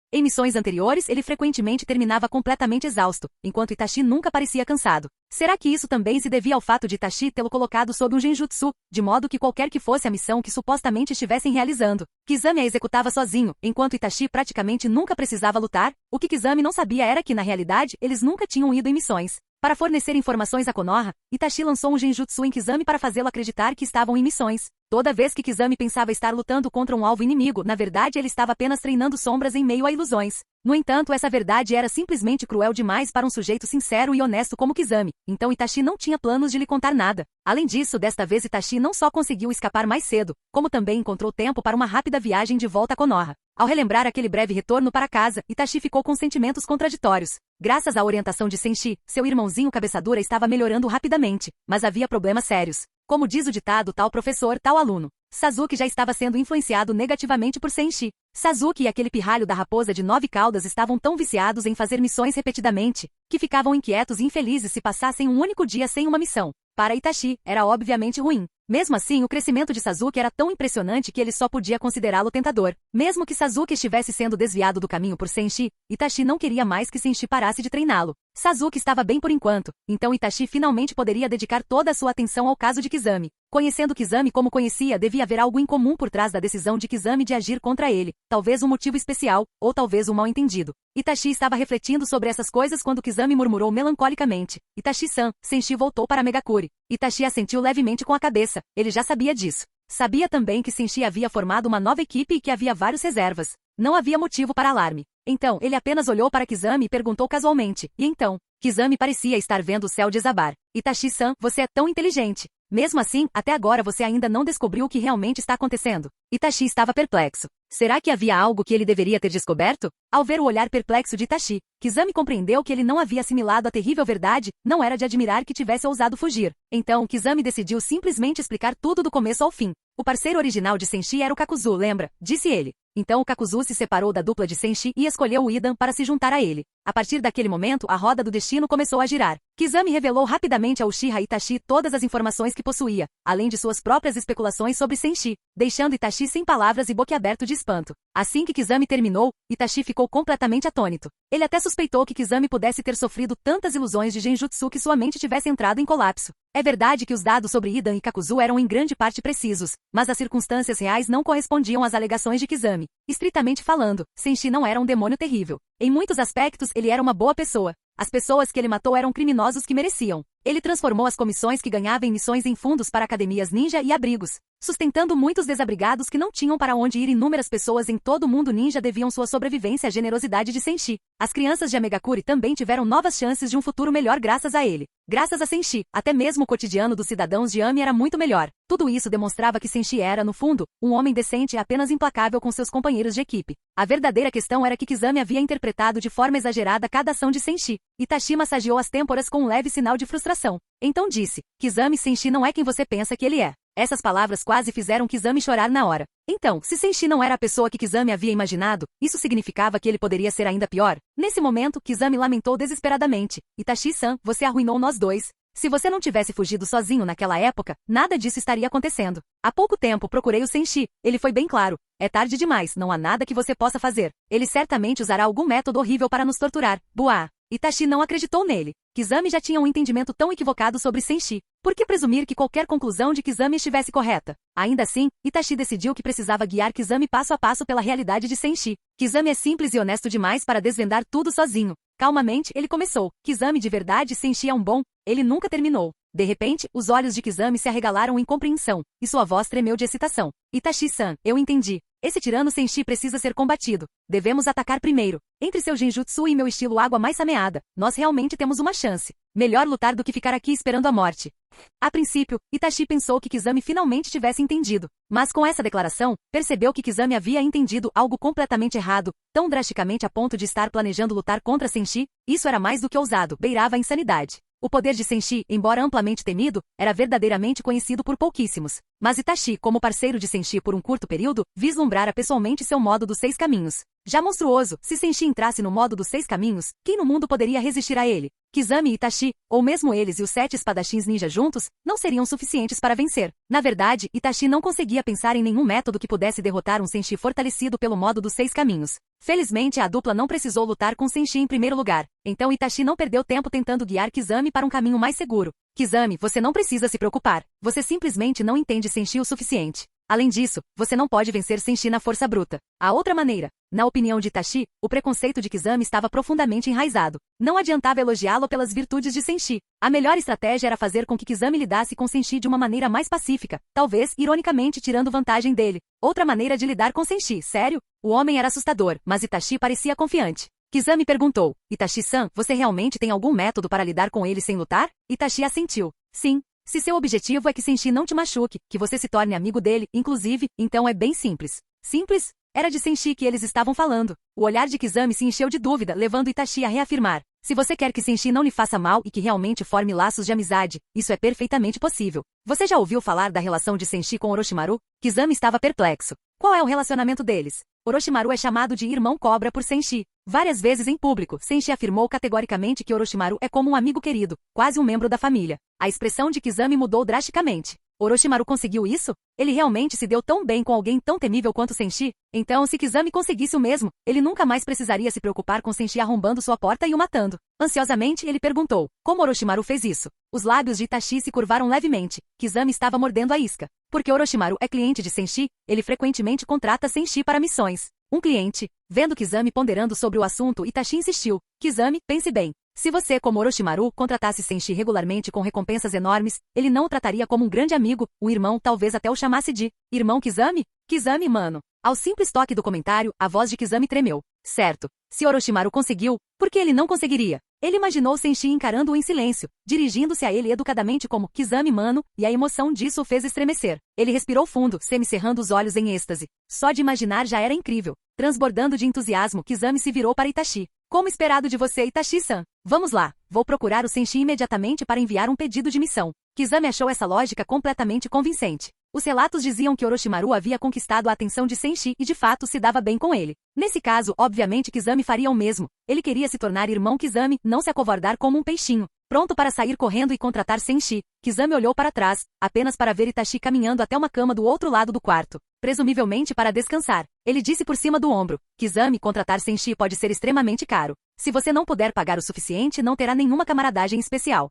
Em missões anteriores, ele frequentemente terminava completamente exausto, enquanto Itachi nunca parecia cansado. Será que isso também se devia ao fato de Itachi tê-lo colocado sob um Genjutsu, de modo que qualquer que fosse a missão que supostamente estivessem realizando, Kizami a executava sozinho, enquanto Itachi praticamente nunca precisava lutar? O que Kizami não sabia era que, na realidade, eles nunca tinham ido em missões. Para fornecer informações a Konoha, Itachi lançou um Genjutsu em Kizami para fazê-lo acreditar que estavam em missões. Toda vez que Kizami pensava estar lutando contra um alvo inimigo, na verdade ele estava apenas treinando sombras em meio a ilusões. No entanto, essa verdade era simplesmente cruel demais para um sujeito sincero e honesto como Kizami, então Itachi não tinha planos de lhe contar nada. Além disso, desta vez Itachi não só conseguiu escapar mais cedo, como também encontrou tempo para uma rápida viagem de volta a Konoha. Ao relembrar aquele breve retorno para casa, Itachi ficou com sentimentos contraditórios. Graças à orientação de Senshi, seu irmãozinho cabeçadura estava melhorando rapidamente, mas havia problemas sérios. Como diz o ditado, tal professor, tal aluno. Sasuke já estava sendo influenciado negativamente por Senshi. Sasuke e aquele pirralho da raposa de 9 caudas estavam tão viciados em fazer missões repetidamente, que ficavam inquietos e infelizes se passassem um único dia sem uma missão. Para Itachi, era obviamente ruim. Mesmo assim, o crescimento de Sasuke era tão impressionante que ele só podia considerá-lo tentador. Mesmo que Sasuke estivesse sendo desviado do caminho por Senshi, Itachi não queria mais que Senshi parasse de treiná-lo. Sasuke estava bem por enquanto, então Itachi finalmente poderia dedicar toda a sua atenção ao caso de Kizami. Conhecendo Kizami como conhecia, devia haver algo incomum por trás da decisão de Kizami de agir contra ele. Talvez um motivo especial, ou talvez um mal-entendido. Itachi estava refletindo sobre essas coisas quando Kizami murmurou melancolicamente. Itachi-san, Senshi voltou para Megakure. Itachi assentiu levemente com a cabeça. Ele já sabia disso. Sabia também que Senshi havia formado uma nova equipe e que havia vários reservas. Não havia motivo para alarme. Então, ele apenas olhou para Kizami e perguntou casualmente. E então? Kizami parecia estar vendo o céu desabar. Itachi-san, você é tão inteligente. Mesmo assim, até agora você ainda não descobriu o que realmente está acontecendo. Itachi estava perplexo. Será que havia algo que ele deveria ter descoberto? Ao ver o olhar perplexo de Itachi, Kizami compreendeu que ele não havia assimilado a terrível verdade, não era de admirar que tivesse ousado fugir. Então, Kizami decidiu simplesmente explicar tudo do começo ao fim. O parceiro original de Senshi era o Kakuzu, lembra? Disse ele. Então o Kakuzu se separou da dupla de Senshi e escolheu o Idan para se juntar a ele. A partir daquele momento, a roda do destino começou a girar. Kizami revelou rapidamente a Uchiha Itachi todas as informações que possuía, além de suas próprias especulações sobre Senshi, deixando Itachi sem palavras e boquiaberto de espanto. Assim que Kizami terminou, Itachi ficou completamente atônito. Ele até suspeitou que Kizami pudesse ter sofrido tantas ilusões de genjutsu que sua mente tivesse entrado em colapso. É verdade que os dados sobre Idan e Kakuzu eram em grande parte precisos, mas as circunstâncias reais não correspondiam às alegações de Kizami. Estritamente falando, Senshi não era um demônio terrível. Em muitos aspectos, ele era uma boa pessoa. As pessoas que ele matou eram criminosos que mereciam. Ele transformou as comissões que ganhava em missões em fundos para academias ninja e abrigos, sustentando muitos desabrigados que não tinham para onde ir. Inúmeras pessoas em todo o mundo ninja deviam sua sobrevivência à generosidade de Senshi. As crianças de Amegakuri também tiveram novas chances de um futuro melhor graças a ele. Graças a Senshi, até mesmo o cotidiano dos cidadãos de Ami era muito melhor. Tudo isso demonstrava que Senshi era, no fundo, um homem decente e apenas implacável com seus companheiros de equipe. A verdadeira questão era que Kizami havia interpretado de forma exagerada cada ação de Senshi. Itachi massageou as têmporas com um leve sinal de frustração. Então disse, Kizami, Senshi não é quem você pensa que ele é. Essas palavras quase fizeram Kizami chorar na hora. Então, se Senshi não era a pessoa que Kizami havia imaginado, isso significava que ele poderia ser ainda pior? Nesse momento, Kizami lamentou desesperadamente. Itachi-san, você arruinou nós dois. Se você não tivesse fugido sozinho naquela época, nada disso estaria acontecendo. Há pouco tempo procurei o Senshi. Ele foi bem claro. É tarde demais, não há nada que você possa fazer. Ele certamente usará algum método horrível para nos torturar. Buá. Itachi não acreditou nele. Kizami já tinha um entendimento tão equivocado sobre Senshi. Por que presumir que qualquer conclusão de Kizami estivesse correta? Ainda assim, Itachi decidiu que precisava guiar Kizami passo a passo pela realidade de Senshi. Kizami é simples e honesto demais para desvendar tudo sozinho. Calmamente, ele começou. Kizami de verdade, Senshi é um bom. Ele nunca terminou. De repente, os olhos de Kizami se arregalaram em compreensão, e sua voz tremeu de excitação. Itachi-san, eu entendi. Esse tirano Senshi precisa ser combatido. Devemos atacar primeiro. Entre seu genjutsu e meu estilo água mais sameada, nós realmente temos uma chance. Melhor lutar do que ficar aqui esperando a morte. A princípio, Itachi pensou que Kizami finalmente tivesse entendido. Mas com essa declaração, percebeu que Kizami havia entendido algo completamente errado, tão drasticamente a ponto de estar planejando lutar contra Senshi. Isso era mais do que ousado, beirava a insanidade. O poder de Senshi, embora amplamente temido, era verdadeiramente conhecido por pouquíssimos. Mas Itachi, como parceiro de Senshi por um curto período, vislumbrara pessoalmente seu modo dos 6 caminhos. Já monstruoso, se Senshi entrasse no modo dos 6 caminhos, quem no mundo poderia resistir a ele? Kizami e Itachi, ou mesmo eles e os 7 espadachins ninja juntos, não seriam suficientes para vencer. Na verdade, Itachi não conseguia pensar em nenhum método que pudesse derrotar um Senshi fortalecido pelo modo dos 6 caminhos. Felizmente, a dupla não precisou lutar com Senshi em primeiro lugar. Então Itachi não perdeu tempo tentando guiar Kizami para um caminho mais seguro. Kizami, você não precisa se preocupar. Você simplesmente não entende Senshi o suficiente. Além disso, você não pode vencer Senshi na força bruta. Há outra maneira. Na opinião de Itachi, o preconceito de Kizami estava profundamente enraizado. Não adiantava elogiá-lo pelas virtudes de Senshi. A melhor estratégia era fazer com que Kizami lidasse com Senshi de uma maneira mais pacífica, talvez, ironicamente, tirando vantagem dele. Outra maneira de lidar com Senshi, sério? O homem era assustador, mas Itachi parecia confiante. Kizami perguntou, Itachi-san, você realmente tem algum método para lidar com ele sem lutar? Itachi assentiu. Sim. Se seu objetivo é que Senshi não te machuque, que você se torne amigo dele, inclusive, então é bem simples. Simples? Era de Senshi que eles estavam falando. O olhar de Kizami se encheu de dúvida, levando Itachi a reafirmar. Se você quer que Senshi não lhe faça mal e que realmente forme laços de amizade, isso é perfeitamente possível. Você já ouviu falar da relação de Senshi com Orochimaru? Kizami estava perplexo. Qual é o relacionamento deles? Orochimaru é chamado de irmão cobra por Senshi. Várias vezes em público, Senshi afirmou categoricamente que Orochimaru é como um amigo querido, quase um membro da família. A expressão de Kizami mudou drasticamente. Orochimaru conseguiu isso? Ele realmente se deu tão bem com alguém tão temível quanto Senshi? Então, se Kizami conseguisse o mesmo, ele nunca mais precisaria se preocupar com Senshi arrombando sua porta e o matando. Ansiosamente, ele perguntou, como Orochimaru fez isso? Os lábios de Itachi se curvaram levemente. Kizami estava mordendo a isca. Porque Orochimaru é cliente de Senshi, ele frequentemente contrata Senshi para missões. Um cliente. Vendo Kizami ponderando sobre o assunto, Itachi insistiu. Kizami, pense bem. Se você, como Orochimaru, contratasse Senshi regularmente com recompensas enormes, ele não o trataria como um grande amigo, um irmão, talvez até o chamasse de irmão Kizami? Kizami, mano. Ao simples toque do comentário, a voz de Kizami tremeu. Certo. Se Orochimaru conseguiu, por que ele não conseguiria? Ele imaginou Senshi encarando-o em silêncio, dirigindo-se a ele educadamente como Kizami mano, e a emoção disso o fez estremecer. Ele respirou fundo, semicerrando os olhos em êxtase. Só de imaginar já era incrível. Transbordando de entusiasmo, Kizami se virou para Itachi. Como esperado de você, Itachi-san. Vamos lá, vou procurar o Senshi imediatamente para enviar um pedido de missão. Kizami achou essa lógica completamente convincente. Os relatos diziam que Orochimaru havia conquistado a atenção de Senshi e de fato se dava bem com ele. Nesse caso, obviamente Kizami faria o mesmo. Ele queria se tornar irmão Kizami, não se acovardar como um peixinho. Pronto para sair correndo e contratar Senshi, Kizami olhou para trás, apenas para ver Itachi caminhando até uma cama do outro lado do quarto, presumivelmente para descansar. Ele disse por cima do ombro: Kizami, contratar Senshi pode ser extremamente caro. Se você não puder pagar o suficiente, não terá nenhuma camaradagem especial.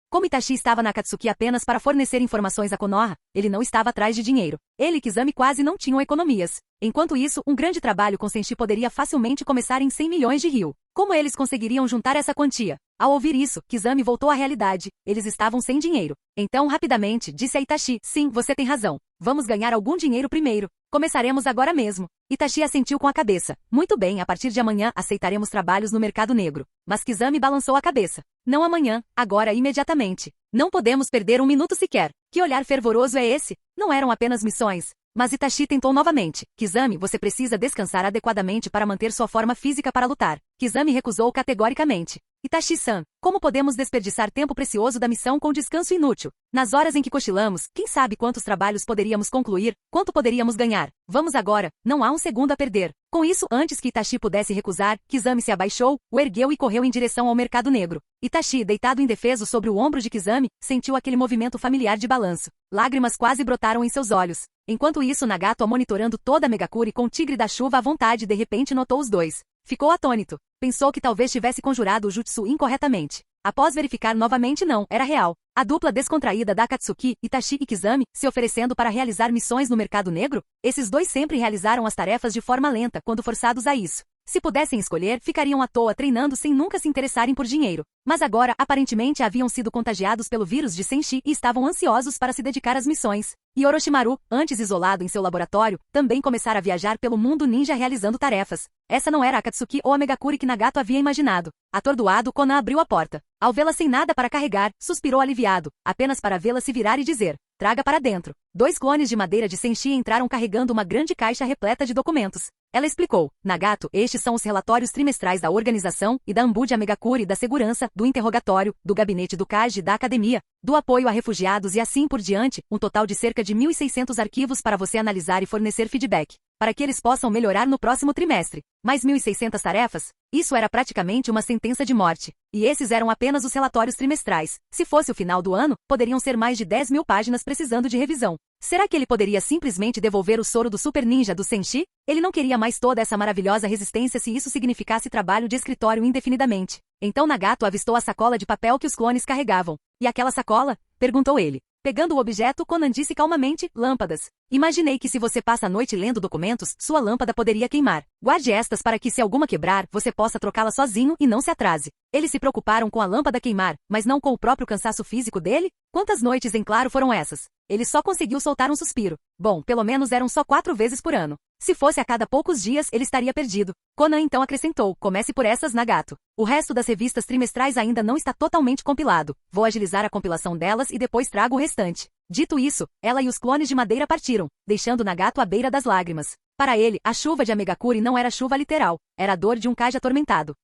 Como Itachi estava na Akatsuki apenas para fornecer informações a Konoha, ele não estava atrás de dinheiro. Ele e Kizami quase não tinham economias. Enquanto isso, um grande trabalho com Senshi poderia facilmente começar em 100 milhões de ryu. Como eles conseguiriam juntar essa quantia? Ao ouvir isso, Kizami voltou à realidade. Eles estavam sem dinheiro. Então, rapidamente, disse a Itachi: sim, você tem razão. Vamos ganhar algum dinheiro primeiro. Começaremos agora mesmo. Itachi assentiu com a cabeça. Muito bem, a partir de amanhã aceitaremos trabalhos no mercado negro. Mas Kizami balançou a cabeça. Não amanhã, agora imediatamente. Não podemos perder um minuto sequer. Que olhar fervoroso é esse? Não eram apenas missões. Mas Itachi tentou novamente. Kizami, você precisa descansar adequadamente para manter sua forma física para lutar. Kizami recusou categoricamente. Itachi-san, como podemos desperdiçar tempo precioso da missão com descanso inútil? Nas horas em que cochilamos, quem sabe quantos trabalhos poderíamos concluir, quanto poderíamos ganhar? Vamos agora, não há um segundo a perder. Com isso, antes que Itachi pudesse recusar, Kizami se abaixou, o ergueu e correu em direção ao mercado negro. Itachi, deitado indefeso sobre o ombro de Kizami, sentiu aquele movimento familiar de balanço. Lágrimas quase brotaram em seus olhos. Enquanto isso, Nagato, monitorando toda a Megakuri com o tigre da chuva à vontade, de repente notou os dois. Ficou atônito. Pensou que talvez tivesse conjurado o jutsu incorretamente. Após verificar novamente, não, era real. A dupla descontraída da Akatsuki, Itachi e Kizami, se oferecendo para realizar missões no mercado negro? Esses dois sempre realizaram as tarefas de forma lenta, quando forçados a isso. Se pudessem escolher, ficariam à toa treinando sem nunca se interessarem por dinheiro. Mas agora, aparentemente haviam sido contagiados pelo vírus de Senshi e estavam ansiosos para se dedicar às missões. E Orochimaru, antes isolado em seu laboratório, também começara a viajar pelo mundo ninja realizando tarefas. Essa não era a Akatsuki ou a Megakuri que Nagato havia imaginado. Atordoado, Konan abriu a porta. Ao vê-la sem nada para carregar, suspirou aliviado, apenas para vê-la se virar e dizer: traga para dentro. Dois clones de madeira de Senshi entraram carregando uma grande caixa repleta de documentos. Ela explicou: Nagato, estes são os relatórios trimestrais da organização e da Ambuja Megakuri, da segurança, do interrogatório, do gabinete do Kaji, da academia, do apoio a refugiados e assim por diante, um total de cerca de 1.600 arquivos para você analisar e fornecer feedback, para que eles possam melhorar no próximo trimestre. Mais 1.600 tarefas? Isso era praticamente uma sentença de morte. E esses eram apenas os relatórios trimestrais. Se fosse o final do ano, poderiam ser mais de 10.000 páginas precisando de revisão. Será que ele poderia simplesmente devolver o soro do Super Ninja do Senshi? Ele não queria mais toda essa maravilhosa resistência se isso significasse trabalho de escritório indefinidamente. Então Nagato avistou a sacola de papel que os clones carregavam. E aquela sacola? Perguntou ele. Pegando o objeto, Konan disse calmamente: lâmpadas. Imaginei que se você passa a noite lendo documentos, sua lâmpada poderia queimar. Guarde estas para que se alguma quebrar, você possa trocá-la sozinho e não se atrase. Eles se preocuparam com a lâmpada queimar, mas não com o próprio cansaço físico dele? Quantas noites em claro foram essas? Ele só conseguiu soltar um suspiro. Bom, pelo menos eram só 4 vezes por ano. Se fosse a cada poucos dias, ele estaria perdido. Konan então acrescentou: comece por essas, Nagato. O resto das revistas trimestrais ainda não está totalmente compilado. Vou agilizar a compilação delas e depois trago o restante. Dito isso, ela e os clones de madeira partiram, deixando Nagato à beira das lágrimas. Para ele, a chuva de Amegakuri não era chuva literal, era a dor de um Kaji atormentado.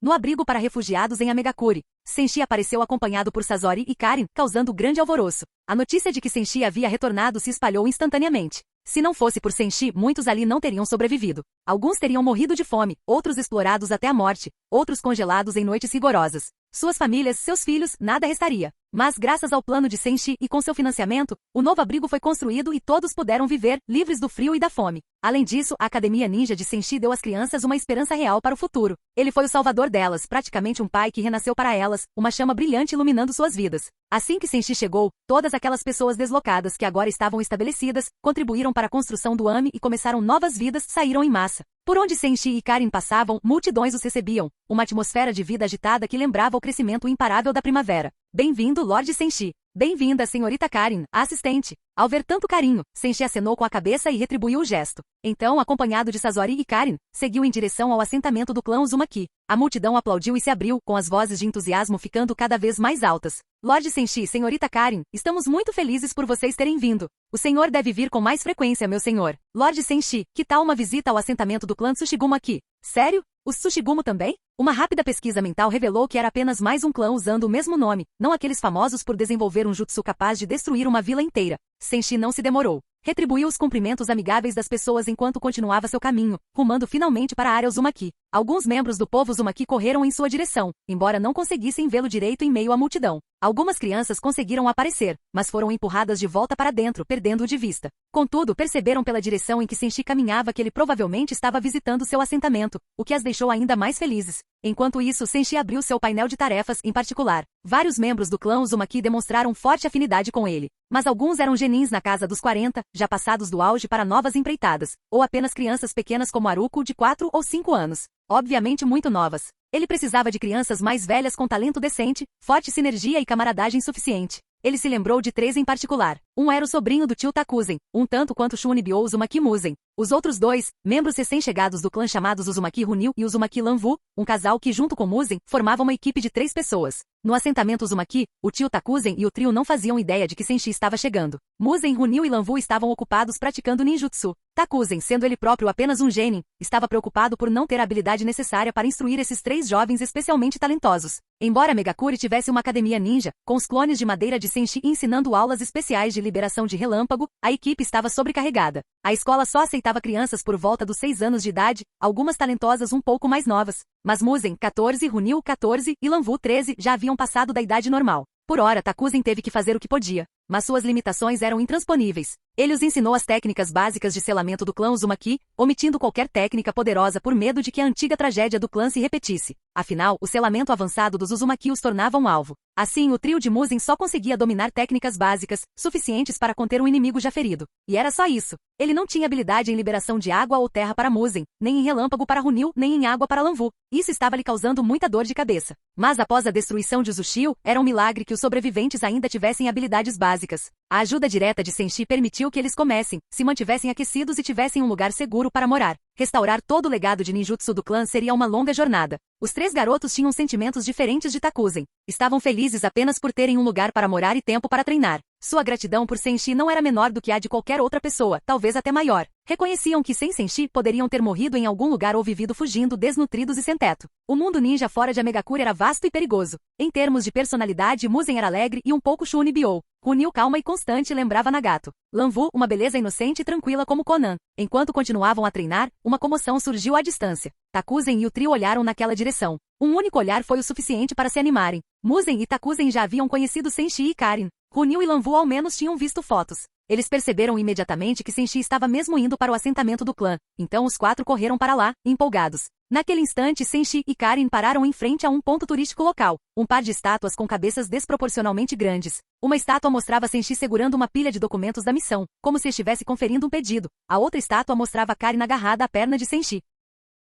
No abrigo para refugiados em Amegakuri, Senshi apareceu acompanhado por Sasori e Karin, causando grande alvoroço. A notícia de que Senshi havia retornado se espalhou instantaneamente. Se não fosse por Senshi, muitos ali não teriam sobrevivido. Alguns teriam morrido de fome, outros explorados até a morte, outros congelados em noites rigorosas. Suas famílias, seus filhos, nada restaria. Mas graças ao plano de Senshi e com seu financiamento, o novo abrigo foi construído e todos puderam viver, livres do frio e da fome. Além disso, a Academia Ninja de Senshi deu às crianças uma esperança real para o futuro. Ele foi o salvador delas, praticamente um pai que renasceu para elas, uma chama brilhante iluminando suas vidas. Assim que Senshi chegou, todas aquelas pessoas deslocadas que agora estavam estabelecidas, contribuíram para a construção do AME e começaram novas vidas, saíram em massa. Por onde Senshi e Karin passavam, multidões os recebiam, uma atmosfera de vida agitada que lembrava o crescimento imparável da primavera. Bem-vindo, Lorde Senshi. Bem-vinda, senhorita Karin, a assistente. Ao ver tanto carinho, Senshi acenou com a cabeça e retribuiu o gesto. Então, acompanhado de Sazori e Karin, seguiu em direção ao assentamento do clã Uzumaki. A multidão aplaudiu e se abriu, com as vozes de entusiasmo ficando cada vez mais altas. Lorde Senshi e Senhorita Karin, estamos muito felizes por vocês terem vindo. O senhor deve vir com mais frequência, meu senhor. Lorde Senshi, que tal uma visita ao assentamento do clã Tsushigumo aqui? Sério? Os Tsushigumo também? Uma rápida pesquisa mental revelou que era apenas mais um clã usando o mesmo nome, não aqueles famosos por desenvolver um jutsu capaz de destruir uma vila inteira. Senshi não se demorou. Retribuiu os cumprimentos amigáveis das pessoas enquanto continuava seu caminho, rumando finalmente para a área Uzumaki. Alguns membros do povo Uzumaki correram em sua direção, embora não conseguissem vê-lo direito em meio à multidão. Algumas crianças conseguiram aparecer, mas foram empurradas de volta para dentro, perdendo-o de vista. Contudo, perceberam pela direção em que Senshi caminhava que ele provavelmente estava visitando seu assentamento, o que as deixou ainda mais felizes. Enquanto isso, Senshi abriu seu painel de tarefas, em particular. Vários membros do clã Uzumaki demonstraram forte afinidade com ele, mas alguns eram genins na casa dos 40, já passados do auge para novas empreitadas, ou apenas crianças pequenas como Haruko de 4 ou 5 anos. Obviamente muito novas. Ele precisava de crianças mais velhas com talento decente, forte sinergia e camaradagem suficiente. Ele se lembrou de 3 em particular. Um era o sobrinho do tio Takuzen, um tanto quanto Shunibyo Uzumaki Muzen. Os outros 2, membros recém-chegados do clã chamados Uzumaki Runil e Uzumaki Lanvu, um casal que junto com Muzen, formava uma equipe de 3 pessoas. No assentamento Uzumaki, o tio Takuzen e o trio não faziam ideia de que Senshi estava chegando. Muzen, Runil e Lanvu estavam ocupados praticando ninjutsu. Takuzen, sendo ele próprio apenas um genin, estava preocupado por não ter a habilidade necessária para instruir esses 3 jovens especialmente talentosos. Embora Megakuri tivesse uma academia ninja, com os clones de madeira de Senshi ensinando aulas especiais de liberação de relâmpago, a equipe estava sobrecarregada. A escola só aceitava crianças por volta dos 6 anos de idade, algumas talentosas um pouco mais novas. Mas Muzen, 14, Runil, 14 e Lanvu, 13, já haviam passado da idade normal. Por hora, Takuzen teve que fazer o que podia, mas suas limitações eram intransponíveis. Ele os ensinou as técnicas básicas de selamento do clã Uzumaki, omitindo qualquer técnica poderosa por medo de que a antiga tragédia do clã se repetisse. Afinal, o selamento avançado dos Uzumaki os tornava um alvo. Assim, o trio de Muzen só conseguia dominar técnicas básicas, suficientes para conter um inimigo já ferido. E era só isso. Ele não tinha habilidade em liberação de água ou terra para Muzen, nem em relâmpago para Runil, nem em água para Lanvu. Isso estava lhe causando muita dor de cabeça. Mas após a destruição de Uzushio, era um milagre que os sobreviventes ainda tivessem habilidades básicas. A ajuda direta de Senshi permitiu que eles comessem, se mantivessem aquecidos e tivessem um lugar seguro para morar. Restaurar todo o legado de ninjutsu do clã seria uma longa jornada. Os 3 garotos tinham sentimentos diferentes de Takuzen. Estavam felizes apenas por terem um lugar para morar e tempo para treinar. Sua gratidão por Senshi não era menor do que a de qualquer outra pessoa, talvez até maior. Reconheciam que sem Senshi poderiam ter morrido em algum lugar ou vivido fugindo desnutridos e sem teto. O mundo ninja fora de Amegakure era vasto e perigoso. Em termos de personalidade, Muzen era alegre e um pouco Shunibyo. Runil calma e constante lembrava Nagato. Lanvu, uma beleza inocente e tranquila como Conan. Enquanto continuavam a treinar, uma comoção surgiu à distância. Takuzen e o trio olharam naquela direção. Um único olhar foi o suficiente para se animarem. Muzen e Takuzen já haviam conhecido Senshi e Karin. Runil e Lanvu ao menos tinham visto fotos. Eles perceberam imediatamente que Senshi estava mesmo indo para o assentamento do clã, então os 4 correram para lá, empolgados. Naquele instante, Senshi e Karin pararam em frente a um ponto turístico local, um par de estátuas com cabeças desproporcionalmente grandes. Uma estátua mostrava Senshi segurando uma pilha de documentos da missão, como se estivesse conferindo um pedido. A outra estátua mostrava Karin agarrada à perna de Senshi.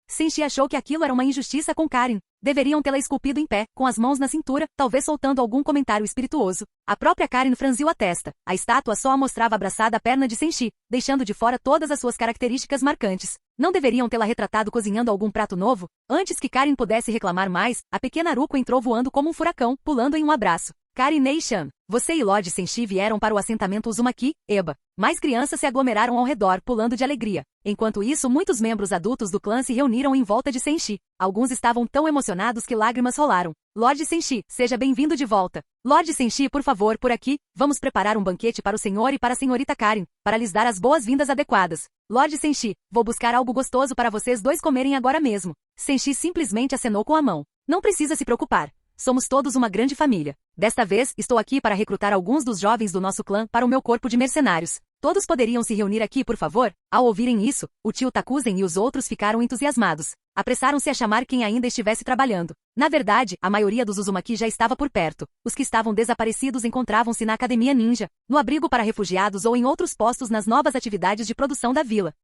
Senshi achou que aquilo era uma injustiça com Karin. Deveriam tê-la esculpido em pé, com as mãos na cintura, talvez soltando algum comentário espirituoso. A própria Karin franziu a testa. A estátua só a mostrava abraçada à perna de Senshi, deixando de fora todas as suas características marcantes. Não deveriam tê-la retratado cozinhando algum prato novo? Antes que Karin pudesse reclamar mais, a pequena Haruko entrou voando como um furacão, pulando em um abraço. Karin Neishan, você e Lorde Senshi vieram para o assentamento Uzumaki, Eba. Mais crianças se aglomeraram ao redor, pulando de alegria. Enquanto isso, muitos membros adultos do clã se reuniram em volta de Senshi. Alguns estavam tão emocionados que lágrimas rolaram. Lorde Senshi, seja bem-vindo de volta. Lorde Senshi, por favor, por aqui, vamos preparar um banquete para o senhor e para a senhorita Karin, para lhes dar as boas-vindas adequadas. Lorde Senshi, vou buscar algo gostoso para vocês 2 comerem agora mesmo. Senshi simplesmente acenou com a mão. Não precisa se preocupar. Somos todos uma grande família. Desta vez, estou aqui para recrutar alguns dos jovens do nosso clã para o meu corpo de mercenários. Todos poderiam se reunir aqui, por favor? Ao ouvirem isso, o tio Takuzen e os outros ficaram entusiasmados. Apressaram-se a chamar quem ainda estivesse trabalhando. Na verdade, a maioria dos Uzumaki já estava por perto. Os que estavam desaparecidos encontravam-se na Academia Ninja, no abrigo para refugiados ou em outros postos nas novas atividades de produção da vila.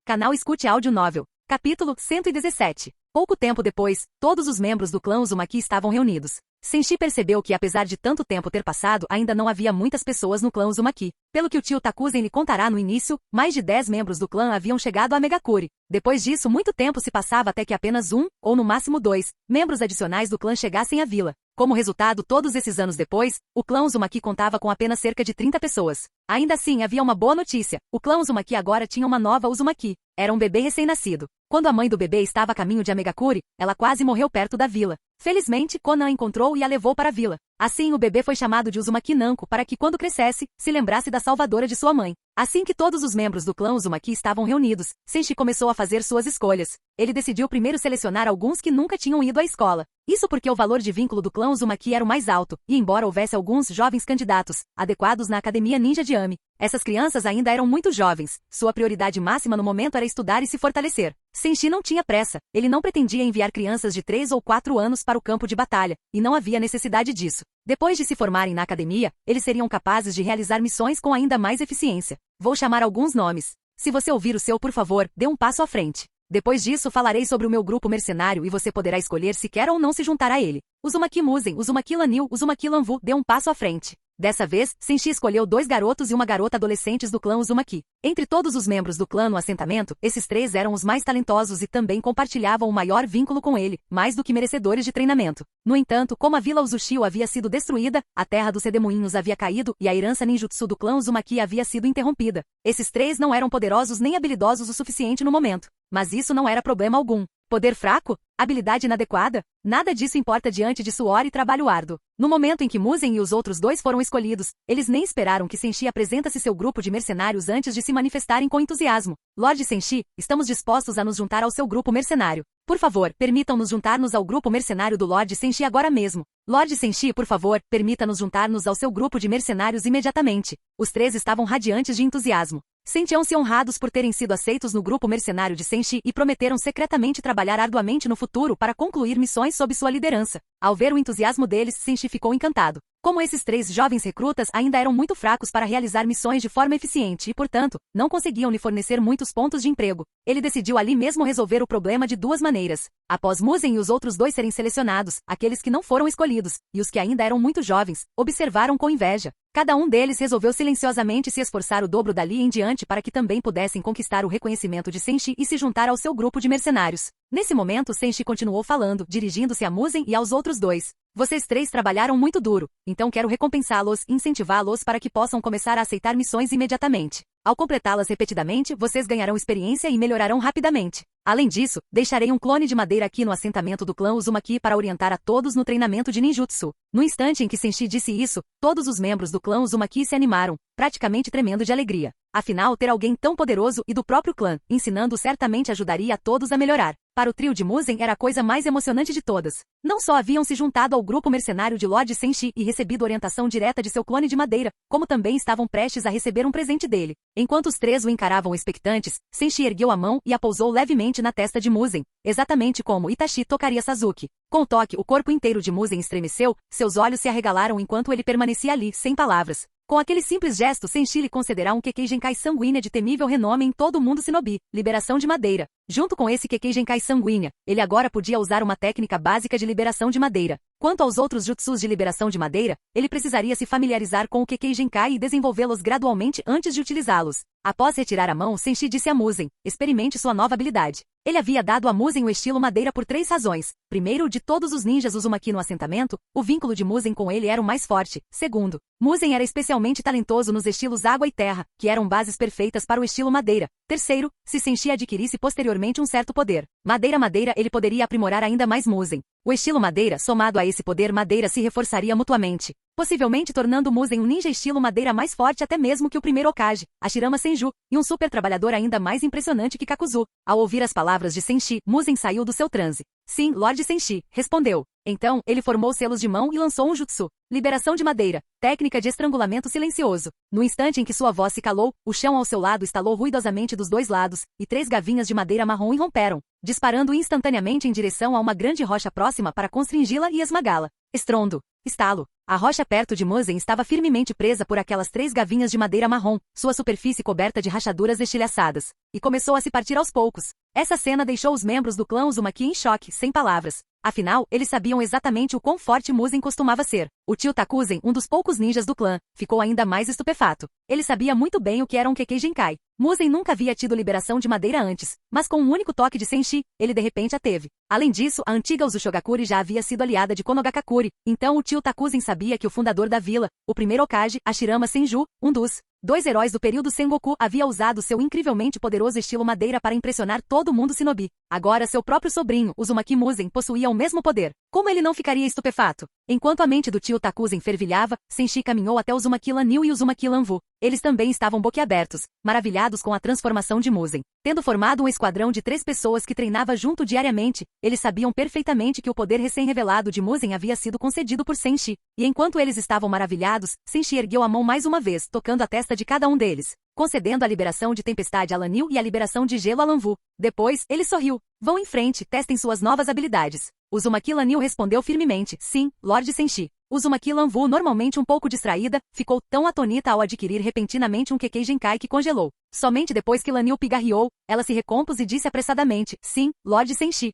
Canal Escute Áudio Novel. Capítulo 117. Pouco tempo depois, todos os membros do clã Uzumaki estavam reunidos. Senshi percebeu que apesar de tanto tempo ter passado, ainda não havia muitas pessoas no clã Uzumaki. Pelo que o tio Takuzen lhe contará no início, mais de 10 membros do clã haviam chegado a Megakuri. Depois disso, muito tempo se passava até que apenas um, ou no máximo 2, membros adicionais do clã chegassem à vila. Como resultado, todos esses anos depois, o clã Uzumaki contava com apenas cerca de 30 pessoas. Ainda assim, havia uma boa notícia. O clã Uzumaki agora tinha uma nova Uzumaki. Era um bebê recém-nascido. Quando a mãe do bebê estava a caminho de Amegakuri, ela quase morreu perto da vila. Felizmente, Konan a encontrou e a levou para a vila. Assim, o bebê foi chamado de Uzumaki Nanko para que, quando crescesse, se lembrasse da salvadora de sua mãe. Assim que todos os membros do clã Uzumaki estavam reunidos, Senshi começou a fazer suas escolhas. Ele decidiu primeiro selecionar alguns que nunca tinham ido à escola. Isso porque o valor de vínculo do clã Uzumaki era o mais alto, e embora houvesse alguns jovens candidatos, adequados na Academia Ninja de Ami, essas crianças ainda eram muito jovens. Sua prioridade máxima no momento era estudar e se fortalecer. Senshi não tinha pressa. Ele não pretendia enviar crianças de 3 ou 4 anos para o campo de batalha, e não havia necessidade disso. Depois de se formarem na academia, eles seriam capazes de realizar missões com ainda mais eficiência. Vou chamar alguns nomes. Se você ouvir o seu, por favor, dê um passo à frente. Depois disso, falarei sobre o meu grupo mercenário e você poderá escolher se quer ou não se juntar a ele. Uzumaki Musen, Uzumaki Lanil, Uzumaki Lanvu, dê um passo à frente. Dessa vez, Senshi escolheu 2 garotos e uma garota adolescentes do clã Uzumaki. Entre todos os membros do clã no assentamento, esses 3 eram os mais talentosos e também compartilhavam o maior vínculo com ele, mais do que merecedores de treinamento. No entanto, como a vila Uzushio havia sido destruída, a terra dos redemoinhos havia caído e a herança ninjutsu do clã Uzumaki havia sido interrompida. Esses 3 não eram poderosos nem habilidosos o suficiente no momento. Mas isso não era problema algum. Poder fraco? Habilidade inadequada? Nada disso importa diante de suor e trabalho árduo. No momento em que Musen e os outros 2 foram escolhidos, eles nem esperaram que Senshi apresentasse seu grupo de mercenários antes de se manifestarem com entusiasmo. Lorde Senshi, estamos dispostos a nos juntar ao seu grupo mercenário. Por favor, permitam-nos juntar-nos ao grupo mercenário do Lorde Senshi agora mesmo. Lorde Senshi, por favor, permita-nos juntar-nos ao seu grupo de mercenários imediatamente. Os 3 estavam radiantes de entusiasmo. Sentiam-se honrados por terem sido aceitos no grupo mercenário de Senshi e prometeram secretamente trabalhar arduamente no futuro para concluir missões sob sua liderança. Ao ver o entusiasmo deles, Senshi ficou encantado. Como esses 3 jovens recrutas ainda eram muito fracos para realizar missões de forma eficiente e, portanto, não conseguiam lhe fornecer muitos pontos de emprego, ele decidiu ali mesmo resolver o problema de 2 maneiras. Após Musen e os outros 2 serem selecionados, aqueles que não foram escolhidos, e os que ainda eram muito jovens, observaram com inveja. Cada um deles resolveu silenciosamente se esforçar o dobro dali em diante para que também pudessem conquistar o reconhecimento de Senshi e se juntar ao seu grupo de mercenários. Nesse momento, Senshi continuou falando, dirigindo-se a Musen e aos outros 2. Vocês 3 trabalharam muito duro, então quero recompensá-los e incentivá-los para que possam começar a aceitar missões imediatamente. Ao completá-las repetidamente, vocês ganharão experiência e melhorarão rapidamente. Além disso, deixarei um clone de madeira aqui no assentamento do clã Uzumaki para orientar a todos no treinamento de ninjutsu. No instante em que Senshi disse isso, todos os membros do clã Uzumaki se animaram, praticamente tremendo de alegria. Afinal, ter alguém tão poderoso e do próprio clã, ensinando certamente ajudaria a todos a melhorar. Para o trio de Musen era a coisa mais emocionante de todas. Não só haviam se juntado ao grupo mercenário de Lord Senshi e recebido orientação direta de seu clone de madeira, como também estavam prestes a receber um presente dele. Enquanto os 3 o encaravam expectantes, Senshi ergueu a mão e a pousou levemente na testa de Musen, exatamente como Itachi tocaria Sasuke. Com o toque, o corpo inteiro de Musen estremeceu, seus olhos se arregalaram enquanto ele permanecia ali, sem palavras. Com aquele simples gesto, Senshi lhe concederá um Kekkei Genkai sanguínea de temível renome em todo o mundo shinobi, liberação de madeira. Junto com esse Kekkei Genkai sanguínea, ele agora podia usar uma técnica básica de liberação de madeira. Quanto aos outros jutsus de liberação de madeira, ele precisaria se familiarizar com o Kekkei Genkai e desenvolvê-los gradualmente antes de utilizá-los. Após retirar a mão, Senshi disse a Musen, experimente sua nova habilidade. Ele havia dado a Musen o estilo madeira por 3 razões. Primeiro, de todos os ninjas Uzumaki no assentamento, o vínculo de Musen com ele era o mais forte. Segundo, Musen era especialmente talentoso nos estilos água e terra, que eram bases perfeitas para o estilo madeira. Terceiro, se Senshi adquirisse posteriormente um certo poder. Madeira, ele poderia aprimorar ainda mais Musen. O estilo madeira, somado a esse poder madeira, se reforçaria mutuamente, possivelmente tornando Musen um ninja estilo madeira mais forte até mesmo que o primeiro Hokage, Hashirama Senju, e um super trabalhador ainda mais impressionante que Kakuzu. Ao ouvir as palavras de Senshi, Musen saiu do seu transe. Sim, Lorde Senshi, respondeu. Então, ele formou selos de mão e lançou um jutsu. Liberação de madeira. Técnica de estrangulamento silencioso. No instante em que sua voz se calou, o chão ao seu lado estalou ruidosamente dos 2 lados, e 3 gavinhas de madeira marrom irromperam, disparando instantaneamente em direção a uma grande rocha próxima para constringi-la e esmagá-la. Estrondo. Estalo. A rocha perto de Muzen estava firmemente presa por aquelas 3 gavinhas de madeira marrom, sua superfície coberta de rachaduras estilhaçadas, e começou a se partir aos poucos. Essa cena deixou os membros do clã Uzumaki em choque, sem palavras. Afinal, eles sabiam exatamente o quão forte Muzen costumava ser. O tio Takuzen, um dos poucos ninjas do clã, ficou ainda mais estupefato. Ele sabia muito bem o que era um Kekkei Genkai. Muzen nunca havia tido liberação de madeira antes, mas com um único toque de Senshi, ele de repente a teve. Além disso, a antiga Uzushogakuri já havia sido aliada de Konogakakuri, então o tio Takuzen sabia que o fundador da vila, o primeiro Hokage, Hashirama Senju, um dos 2 heróis do período Sengoku, havia usado seu incrivelmente poderoso estilo madeira para impressionar todo mundo shinobi. Agora seu próprio sobrinho, Uzumaki Muzen, possuía o mesmo poder. Como ele não ficaria estupefato? Enquanto a mente do tio Takuzen fervilhava, Senshi caminhou até Uzumaki Lanil e Uzumaki Lanvu. Eles também estavam boquiabertos, maravilhados com a transformação de Muzen. Tendo formado um esquadrão de 3 pessoas que treinava junto diariamente, eles sabiam perfeitamente que o poder recém-revelado de Muzen havia sido concedido por Senshi. E enquanto eles estavam maravilhados, Senshi ergueu a mão mais uma vez, tocando a testa de cada um deles, concedendo a liberação de tempestade a Lanil e a liberação de gelo a Lanvu. Depois, ele sorriu. Vão em frente, testem suas novas habilidades. Uzumaki Lanil respondeu firmemente, sim, Lord Senshi. Uzumaki Lanvu, normalmente um pouco distraída, ficou tão atonita ao adquirir repentinamente um Kekkei Genkai que congelou. Somente depois que Lanil pigarreou, ela se recompôs e disse apressadamente, sim, Lord Senshi.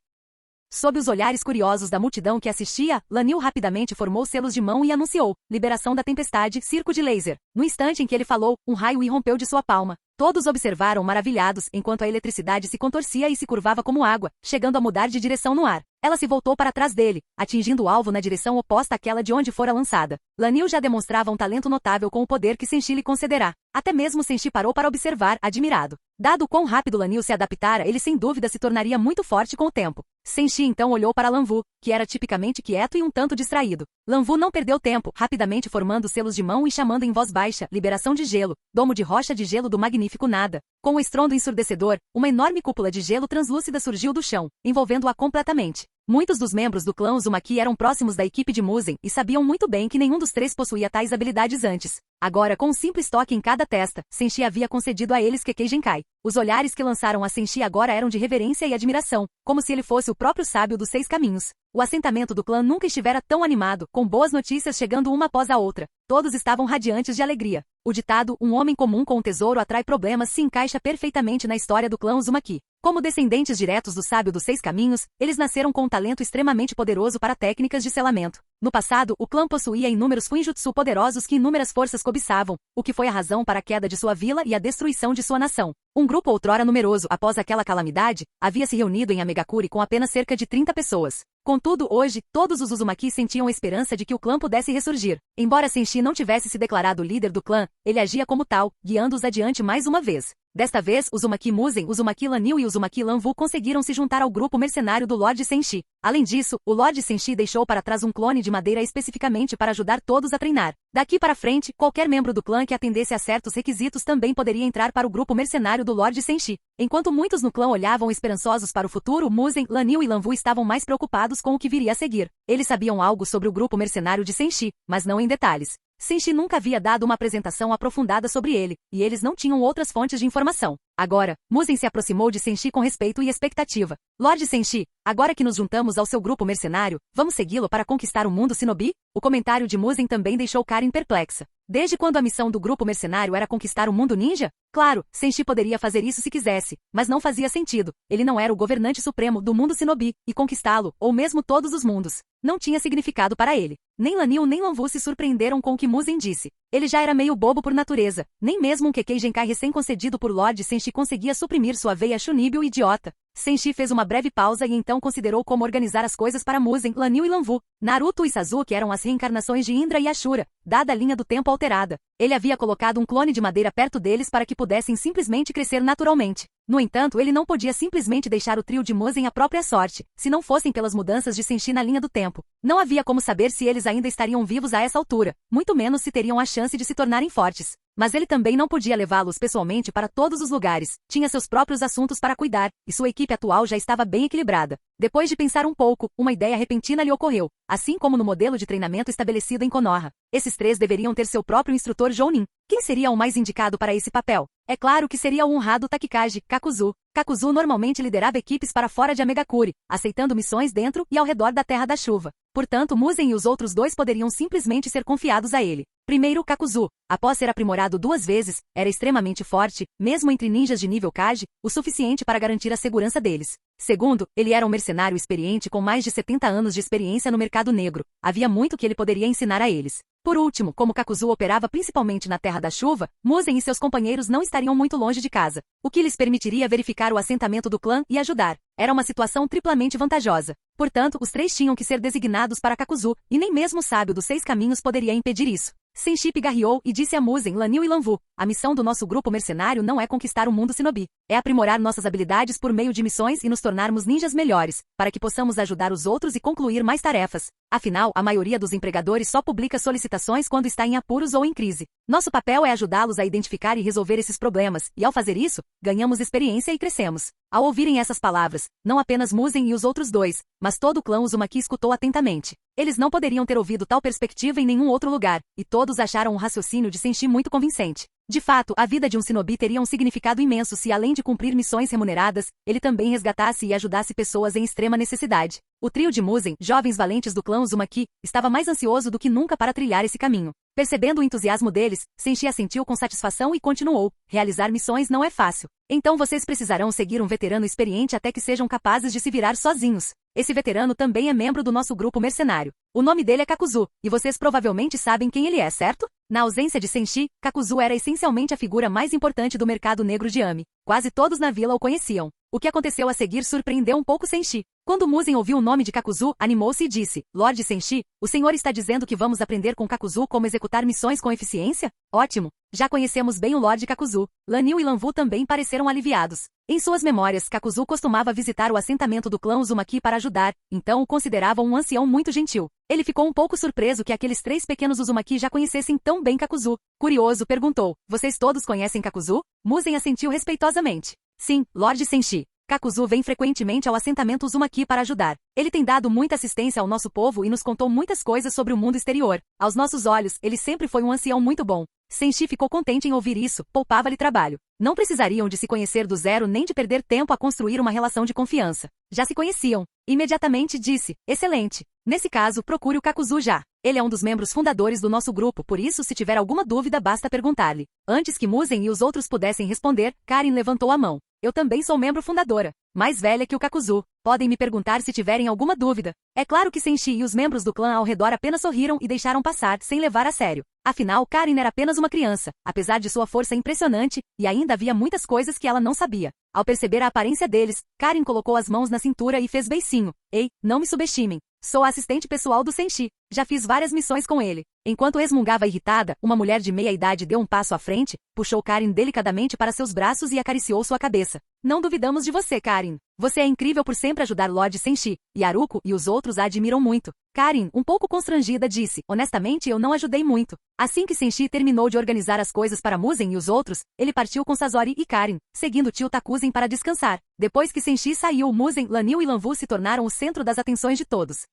Sob os olhares curiosos da multidão que assistia, Lanil rapidamente formou selos de mão e anunciou, liberação da tempestade, circo de laser. No instante em que ele falou, um raio irrompeu de sua palma. Todos observaram maravilhados, enquanto a eletricidade se contorcia e se curvava como água, chegando a mudar de direção no ar. Ela se voltou para trás dele, atingindo o alvo na direção oposta àquela de onde fora lançada. Lanil já demonstrava um talento notável com o poder que Senshi lhe concederá. Até mesmo Senshi parou para observar, admirado. Dado quão rápido Lanil se adaptara, ele sem dúvida se tornaria muito forte com o tempo. Senshi então olhou para Lanvu, que era tipicamente quieto e um tanto distraído. Lanvu não perdeu tempo, rapidamente formando selos de mão e chamando em voz baixa, liberação de gelo, domo de rocha de gelo do magnífico nada. Com um estrondo ensurdecedor, uma enorme cúpula de gelo translúcida surgiu do chão, envolvendo-a completamente. Muitos dos membros do clã Uzumaki eram próximos da equipe de Muzen e sabiam muito bem que nenhum dos 3 possuía tais habilidades antes. Agora, com um simples toque em cada testa, Senshi havia concedido a eles Kekkei Genkai. Os olhares que lançaram a Senshi agora eram de reverência e admiração, como se ele fosse o próprio sábio dos 6 caminhos. O assentamento do clã nunca estivera tão animado, com boas notícias chegando uma após a outra. Todos estavam radiantes de alegria. O ditado, um homem comum com um tesouro atrai problemas, se encaixa perfeitamente na história do clã Uzumaki. Como descendentes diretos do sábio dos 6 caminhos, eles nasceram com um talento extremamente poderoso para técnicas de selamento. No passado, o clã possuía inúmeros Fuinjutsu poderosos que inúmeras forças cobiçavam, o que foi a razão para a queda de sua vila e a destruição de sua nação. Um grupo outrora numeroso, após aquela calamidade, havia se reunido em Amegakuri com apenas cerca de 30 pessoas. Contudo, hoje, todos os Uzumaki sentiam a esperança de que o clã pudesse ressurgir. Embora Senshi não tivesse se declarado líder do clã, ele agia como tal, guiando-os adiante mais uma vez. Desta vez, Uzumaki Muzen, Uzumaki Lanil e Uzumaki Lanvu conseguiram se juntar ao grupo mercenário do Lord Senshi. Além disso, o Lord Senshi deixou para trás um clone de madeira especificamente para ajudar todos a treinar. Daqui para frente, qualquer membro do clã que atendesse a certos requisitos também poderia entrar para o grupo mercenário do Lord Senshi. Enquanto muitos no clã olhavam esperançosos para o futuro, Muzen, Lanil e Lanvu estavam mais preocupados com o que viria a seguir. Eles sabiam algo sobre o grupo mercenário de Senshi, mas não em detalhes. Senshi nunca havia dado uma apresentação aprofundada sobre ele, e eles não tinham outras fontes de informação. Agora, Muzen se aproximou de Senshi com respeito e expectativa. Lord Senshi, agora que nos juntamos ao seu grupo mercenário, vamos segui-lo para conquistar o mundo shinobi? O comentário de Muzen também deixou Karin perplexa. Desde quando a missão do grupo mercenário era conquistar o mundo ninja? Claro, Senshi poderia fazer isso se quisesse, mas não fazia sentido. Ele não era o governante supremo do mundo shinobi, e conquistá-lo, ou mesmo todos os mundos, não tinha significado para ele. Nem Lanil nem Lanvu se surpreenderam com o que Muzen disse. Ele já era meio bobo por natureza. Nem mesmo um Kekkei Genkai recém-concedido por Lord Senshi conseguia suprimir sua veia Shunibyo idiota. Senshi fez uma breve pausa e então considerou como organizar as coisas para Muzen, Lanil e Lanvu. Naruto e Sasuke eram as reencarnações de Indra e Ashura, dada a linha do tempo alterada. Ele havia colocado um clone de madeira perto deles para que pudessem simplesmente crescer naturalmente. No entanto, ele não podia simplesmente deixar o trio de Muzen à própria sorte, se não fossem pelas mudanças de Senshi na linha do tempo. Não havia como saber se eles ainda estariam vivos a essa altura, muito menos se teriam a chance de se tornarem fortes. Mas ele também não podia levá-los pessoalmente para todos os lugares, tinha seus próprios assuntos para cuidar, e sua equipe atual já estava bem equilibrada. Depois de pensar um pouco, uma ideia repentina lhe ocorreu, assim como no modelo de treinamento estabelecido em Konoha. Esses três deveriam ter seu próprio instrutor Jounin. Quem seria o mais indicado para esse papel? É claro que seria o honrado Takikaji, Kakuzu. Kakuzu normalmente liderava equipes para fora de Amegakure, aceitando missões dentro e ao redor da Terra da Chuva. Portanto, Musen e os outros dois poderiam simplesmente ser confiados a ele. Primeiro, Kakuzu. Após ser aprimorado 2 vezes, era extremamente forte, mesmo entre ninjas de nível Kage, o suficiente para garantir a segurança deles. Segundo, ele era um mercenário experiente com mais de 70 anos de experiência no mercado negro. Havia muito que ele poderia ensinar a eles. Por último, como Kakuzu operava principalmente na Terra da Chuva, Musen e seus companheiros não estariam muito longe de casa, o que lhes permitiria verificar o assentamento do clã e ajudar. Era uma situação triplamente vantajosa. Portanto, os três tinham que ser designados para Kakuzu, e nem mesmo o sábio dos 6 caminhos poderia impedir isso. Senshi pigarreou e disse a Musen, Lanil e Lanvu, a missão do nosso grupo mercenário não é conquistar o mundo shinobi, é aprimorar nossas habilidades por meio de missões e nos tornarmos ninjas melhores, para que possamos ajudar os outros e concluir mais tarefas. Afinal, a maioria dos empregadores só publica solicitações quando está em apuros ou em crise. Nosso papel é ajudá-los a identificar e resolver esses problemas, e ao fazer isso, ganhamos experiência e crescemos. Ao ouvirem essas palavras, não apenas Musen e os outros dois, mas todo o clã Uzumaki escutou atentamente. Eles não poderiam ter ouvido tal perspectiva em nenhum outro lugar, e todos acharam o raciocínio de Senshi muito convincente. De fato, a vida de um shinobi teria um significado imenso se, além de cumprir missões remuneradas, ele também resgatasse e ajudasse pessoas em extrema necessidade. O trio de Musen, jovens valentes do clã Uzumaki, estava mais ansioso do que nunca para trilhar esse caminho. Percebendo o entusiasmo deles, Senshi assentiu com satisfação e continuou. Realizar missões não é fácil. Então vocês precisarão seguir um veterano experiente até que sejam capazes de se virar sozinhos. Esse veterano também é membro do nosso grupo mercenário. O nome dele é Kakuzu, e vocês provavelmente sabem quem ele é, certo? Na ausência de Senshi, Kakuzu era essencialmente a figura mais importante do mercado negro de Ami. Quase todos na vila o conheciam. O que aconteceu a seguir surpreendeu um pouco Senshi. Quando Musen ouviu o nome de Kakuzu, animou-se e disse, Lorde Senshi, o senhor está dizendo que vamos aprender com Kakuzu como executar missões com eficiência? Ótimo! Já conhecemos bem o Lorde Kakuzu. Lanil e Lanvu também pareceram aliviados. Em suas memórias, Kakuzu costumava visitar o assentamento do clã Uzumaki para ajudar, então o consideravam um ancião muito gentil. Ele ficou um pouco surpreso que aqueles 3 pequenos Uzumaki já conhecessem tão bem Kakuzu. Curioso, perguntou, vocês todos conhecem Kakuzu? Musen assentiu respeitosamente. Sim, Lorde Senshi. Kakuzu vem frequentemente ao assentamento Uzumaki para ajudar. Ele tem dado muita assistência ao nosso povo e nos contou muitas coisas sobre o mundo exterior. Aos nossos olhos, ele sempre foi um ancião muito bom. Senshi ficou contente em ouvir isso, poupava-lhe trabalho. Não precisariam de se conhecer do zero nem de perder tempo a construir uma relação de confiança. Já se conheciam. Imediatamente disse, excelente. Nesse caso, procure o Kakuzu já. Ele é um dos membros fundadores do nosso grupo, por isso se tiver alguma dúvida basta perguntar-lhe. Antes que Musen e os outros pudessem responder, Karin levantou a mão. Eu também sou membro fundadora. Mais velha que o Kakuzu. Podem me perguntar se tiverem alguma dúvida. É claro que Senshi e os membros do clã ao redor apenas sorriram e deixaram passar, sem levar a sério. Afinal, Karin era apenas uma criança, apesar de sua força impressionante, e ainda havia muitas coisas que ela não sabia. Ao perceber a aparência deles, Karin colocou as mãos na cintura e fez beicinho. Ei, não me subestimem. Sou a assistente pessoal do Senshi. Já fiz várias missões com ele. Enquanto resmungava irritada, uma mulher de meia idade deu um passo à frente, puxou Karin delicadamente para seus braços e acariciou sua cabeça. Não duvidamos de você, Karin. Você é incrível por sempre ajudar Lord Senshi. E Haruko e os outros a admiram muito. Karin, um pouco constrangida, disse, honestamente eu não ajudei muito. Assim que Senshi terminou de organizar as coisas para Musen e os outros, ele partiu com Sasori e Karin, seguindo tio Takuzen para descansar. Depois que Senshi saiu, Musen, Lanil e Lanvu se tornaram o centro das atenções de todos.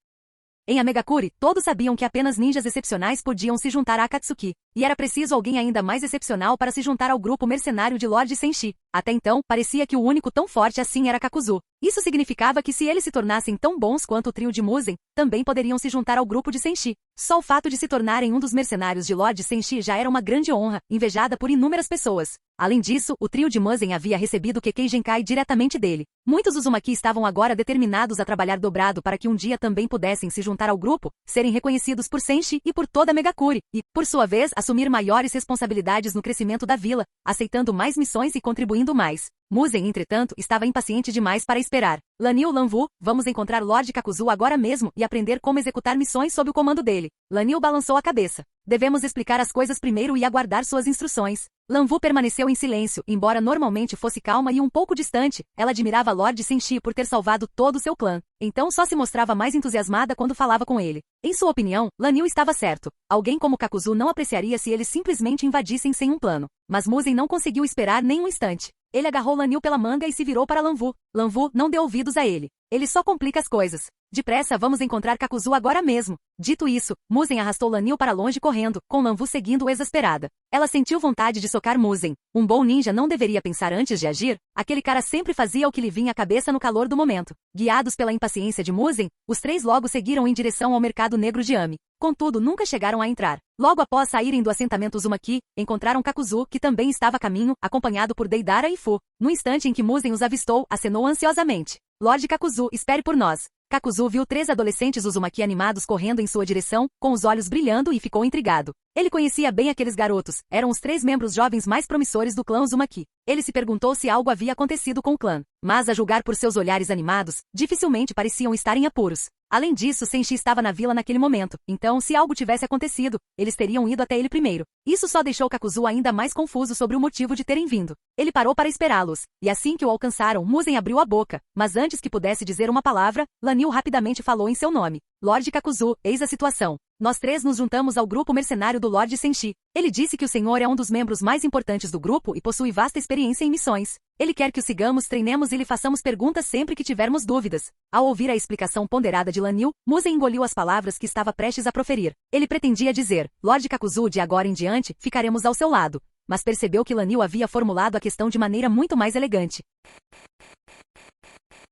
Em Amegakure, todos sabiam que apenas ninjas excepcionais podiam se juntar a Akatsuki, e era preciso alguém ainda mais excepcional para se juntar ao grupo mercenário de Lord Senshi. Até então, parecia que o único tão forte assim era Kakuzu. Isso significava que se eles se tornassem tão bons quanto o trio de Musen, também poderiam se juntar ao grupo de Senshi. Só o fato de se tornarem um dos mercenários de Lord Senshi já era uma grande honra, invejada por inúmeras pessoas. Além disso, o trio de Musen havia recebido Kekkei Genkai diretamente dele. Muitos Uzumaki estavam agora determinados a trabalhar dobrado para que um dia também pudessem se juntar ao grupo, serem reconhecidos por Senshi e por toda Megakure, e, por sua vez, assumir maiores responsabilidades no crescimento da vila, aceitando mais missões e contribuindo mais. Musen, entretanto, estava impaciente demais para esperar. Lanil, Lanvu, vamos encontrar Lord Kakuzu agora mesmo e aprender como executar missões sob o comando dele. Lanil balançou a cabeça. Devemos explicar as coisas primeiro e aguardar suas instruções. Lanvu permaneceu em silêncio, embora normalmente fosse calma e um pouco distante. Ela admirava Lord Senshi por ter salvado todo o seu clã. Então só se mostrava mais entusiasmada quando falava com ele. Em sua opinião, Lan Yu estava certo. Alguém como Kakuzu não apreciaria se eles simplesmente invadissem sem um plano. Mas Muzhen não conseguiu esperar nem um instante. Ele agarrou Lan Yu pela manga e se virou para Lanvu. Lanvu não deu ouvidos a ele. Ele só complica as coisas. Depressa, vamos encontrar Kakuzu agora mesmo. Dito isso, Muzhen arrastou Lan Yu para longe correndo, com Lanvu seguindo exasperada. Ela sentiu vontade de socar Muzhen. Um bom ninja não deveria pensar antes de agir. Aquele cara sempre fazia o que lhe vinha à cabeça no calor do momento. Guiados pela impaciência de Muzhen, os três logo seguiram em direção ao mercado negro de Ami. Contudo, nunca chegaram a entrar. Logo após saírem do assentamento Uzumaki, encontraram Kakuzu, que também estava a caminho, acompanhado por Deidara e Fu. No instante em que Muzhen os avistou, acenou ansiosamente. Lorde Kakuzu, espere por nós. Kakuzu viu 3 adolescentes Uzumaki animados correndo em sua direção, com os olhos brilhando e ficou intrigado. Ele conhecia bem aqueles garotos, eram os 3 membros jovens mais promissores do clã Uzumaki. Ele se perguntou se algo havia acontecido com o clã, mas a julgar por seus olhares animados, dificilmente pareciam estar em apuros. Além disso, Senshi estava na vila naquele momento, então se algo tivesse acontecido, eles teriam ido até ele primeiro. Isso só deixou Kakuzu ainda mais confuso sobre o motivo de terem vindo. Ele parou para esperá-los, e assim que o alcançaram, Muzhen abriu a boca, mas antes que pudesse dizer uma palavra, Lan Yu rapidamente falou em seu nome. Lorde Kakuzu, eis a situação. Nós 3 nos juntamos ao grupo mercenário do Lorde Senshi. Ele disse que o senhor é um dos membros mais importantes do grupo e possui vasta experiência em missões. Ele quer que o sigamos, treinemos e lhe façamos perguntas sempre que tivermos dúvidas. Ao ouvir a explicação ponderada de Lan Yu, Muzhen engoliu as palavras que estava prestes a proferir. Ele pretendia dizer, Lorde Kakuzu, de agora em diante, ficaremos ao seu lado. Mas percebeu que Lan Yu havia formulado a questão de maneira muito mais elegante.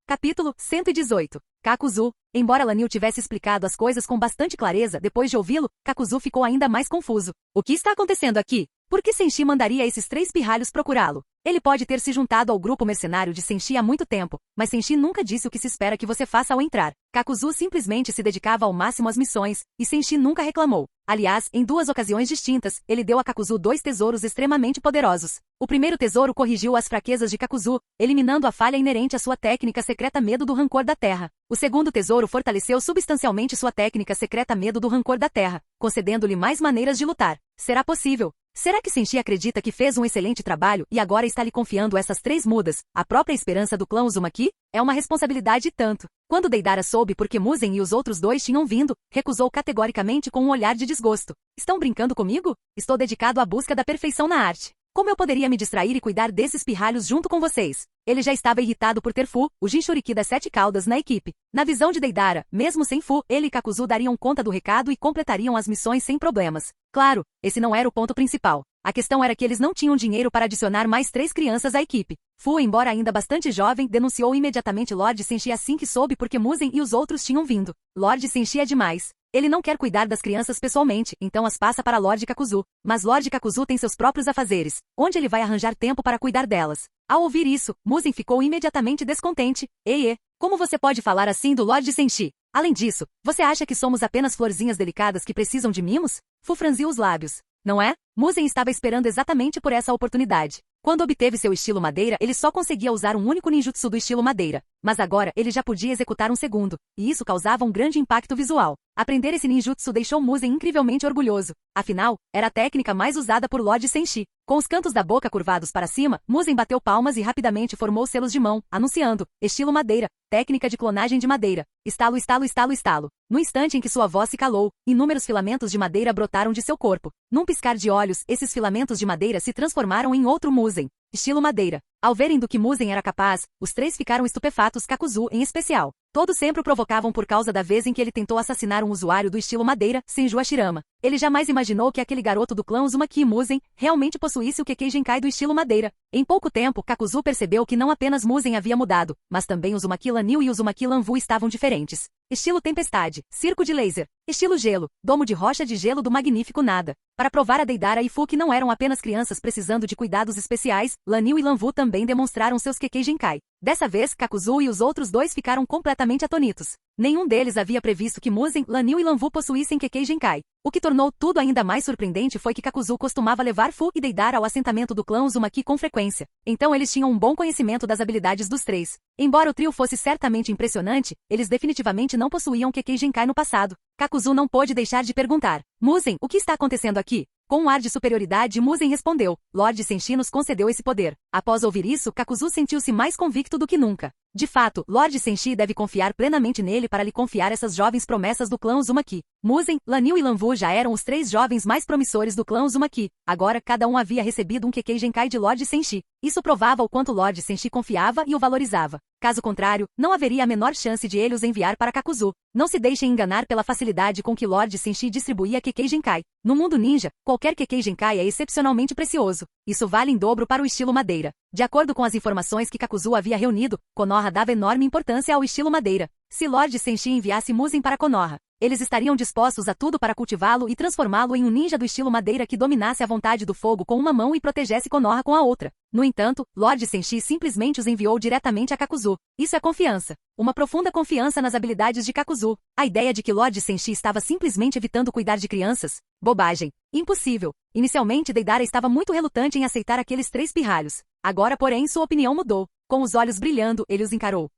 Capítulo 118. Kakuzu. Embora Lan Yu tivesse explicado as coisas com bastante clareza, depois de ouvi-lo, Kakuzu ficou ainda mais confuso. O que está acontecendo aqui? Por que Senshi mandaria esses 3 pirralhos procurá-lo? Ele pode ter se juntado ao grupo mercenário de Senshi há muito tempo, mas Senshi nunca disse o que se espera que você faça ao entrar. Kakuzu simplesmente se dedicava ao máximo às missões, e Senshi nunca reclamou. Aliás, em 2 ocasiões distintas, ele deu a Kakuzu 2 tesouros extremamente poderosos. O primeiro tesouro corrigiu as fraquezas de Kakuzu, eliminando a falha inerente à sua técnica secreta Medo do Rancor da Terra. O segundo tesouro fortaleceu substancialmente sua técnica secreta Medo do Rancor da Terra, concedendo-lhe mais maneiras de lutar. Será possível? Será que Senshi acredita que fez um excelente trabalho e agora está lhe confiando essas 3 mudas, a própria esperança do clã Uzumaki? É uma responsabilidade e tanto. Quando Deidara soube por que Muzhen e os outros 2 tinham vindo, recusou categoricamente com um olhar de desgosto. Estão brincando comigo? Estou dedicado à busca da perfeição na arte. Como eu poderia me distrair e cuidar desses pirralhos junto com vocês? Ele já estava irritado por ter Fu, o Jinchuriki das 7 caudas, na equipe. Na visão de Deidara, mesmo sem Fu, ele e Kakuzu dariam conta do recado e completariam as missões sem problemas. Claro, esse não era o ponto principal. A questão era que eles não tinham dinheiro para adicionar mais 3 crianças à equipe. Fu, embora ainda bastante jovem, denunciou imediatamente Lord Senshi assim que soube porque Muzhen e os outros tinham vindo. Lord Senshi é demais. Ele não quer cuidar das crianças pessoalmente, então as passa para Lord Kakuzu. Mas Lord Kakuzu tem seus próprios afazeres, onde ele vai arranjar tempo para cuidar delas. Ao ouvir isso, Muzhen ficou imediatamente descontente. Ei, como você pode falar assim do Lord Senshi? Além disso, você acha que somos apenas florzinhas delicadas que precisam de mimos? Fu franziu os lábios. Não é? Muzhen estava esperando exatamente por essa oportunidade. Quando obteve seu estilo madeira, ele só conseguia usar um único ninjutsu do estilo madeira. Mas agora, ele já podia executar um segundo, e isso causava um grande impacto visual. Aprender esse ninjutsu deixou Muzhen incrivelmente orgulhoso. Afinal, era a técnica mais usada por Lord Senshi. Com os cantos da boca curvados para cima, Muzhen bateu palmas e rapidamente formou selos de mão, anunciando, estilo madeira, técnica de clonagem de madeira. Estalo, estalo, estalo, estalo. No instante em que sua voz se calou, inúmeros filamentos de madeira brotaram de seu corpo. Num piscar de olhos, esses filamentos de madeira se transformaram em outro Muzhen. Estilo madeira. Ao verem do que Muzhen era capaz, os 3 ficaram estupefatos, Kakuzu em especial. Todos sempre o provocavam por causa da vez em que ele tentou assassinar um usuário do estilo madeira, Senju Hashirama. Ele jamais imaginou que aquele garoto do clã Uzumaki Muzhen realmente possuísse o Kekkei Genkai do estilo madeira. Em pouco tempo, Kakuzu percebeu que não apenas Muzhen havia mudado, mas também Uzumaki Lan Yu e Uzumaki Lanvu estavam diferentes. Estilo tempestade, circo de laser. Estilo gelo, domo de rocha de gelo do magnífico nada. Para provar a Deidara e Fu que não eram apenas crianças precisando de cuidados especiais, Lan Yu e Lanvu também demonstraram seus Kekkei Genkai. Dessa vez, Kakuzu e os outros 2 ficaram completamente atônitos. Nenhum deles havia previsto que Muzhen, Lan Yu e Lanvu possuíssem Kekkei Genkai. O que tornou tudo ainda mais surpreendente foi que Kakuzu costumava levar Fu e Deidara ao assentamento do clã Uzumaki com frequência. Então eles tinham um bom conhecimento das habilidades dos 3. Embora o trio fosse certamente impressionante, eles definitivamente não possuíam Kekkei Genkai no passado. Kakuzu não pôde deixar de perguntar. Muzhen, o que está acontecendo aqui? Com um ar de superioridade, Muzan respondeu. Lord Senshi nos concedeu esse poder. Após ouvir isso, Kakuzu sentiu-se mais convicto do que nunca. De fato, Lord Senshi deve confiar plenamente nele para lhe confiar essas jovens promessas do clã Uzumaki. Muzan, Lanil e Lanvu já eram os 3 jovens mais promissores do clã Uzumaki. Agora, cada um havia recebido um Kekkei Genkai de Lord Senshi. Isso provava o quanto Lord Senshi confiava e o valorizava. Caso contrário, não haveria a menor chance de ele os enviar para Kakuzu. Não se deixem enganar pela facilidade com que Lord Senshi distribuía Kekkei Genkai. No mundo ninja, qualquer Kekkei Genkai é excepcionalmente precioso. Isso vale em dobro para o estilo madeira. De acordo com as informações que Kakuzu havia reunido, Konoha dava enorme importância ao estilo madeira. Se Lord Senshi enviasse Muzan para Konoha, eles estariam dispostos a tudo para cultivá-lo e transformá-lo em um ninja do estilo madeira que dominasse a vontade do fogo com uma mão e protegesse Konoha com a outra. No entanto, Lord Senshi simplesmente os enviou diretamente a Kakuzu. Isso é confiança. Uma profunda confiança nas habilidades de Kakuzu. A ideia de que Lord Senshi estava simplesmente evitando cuidar de crianças? Bobagem. Impossível. Inicialmente Deidara estava muito relutante em aceitar aqueles 3 pirralhos. Agora, porém, sua opinião mudou. Com os olhos brilhando, ele os encarou.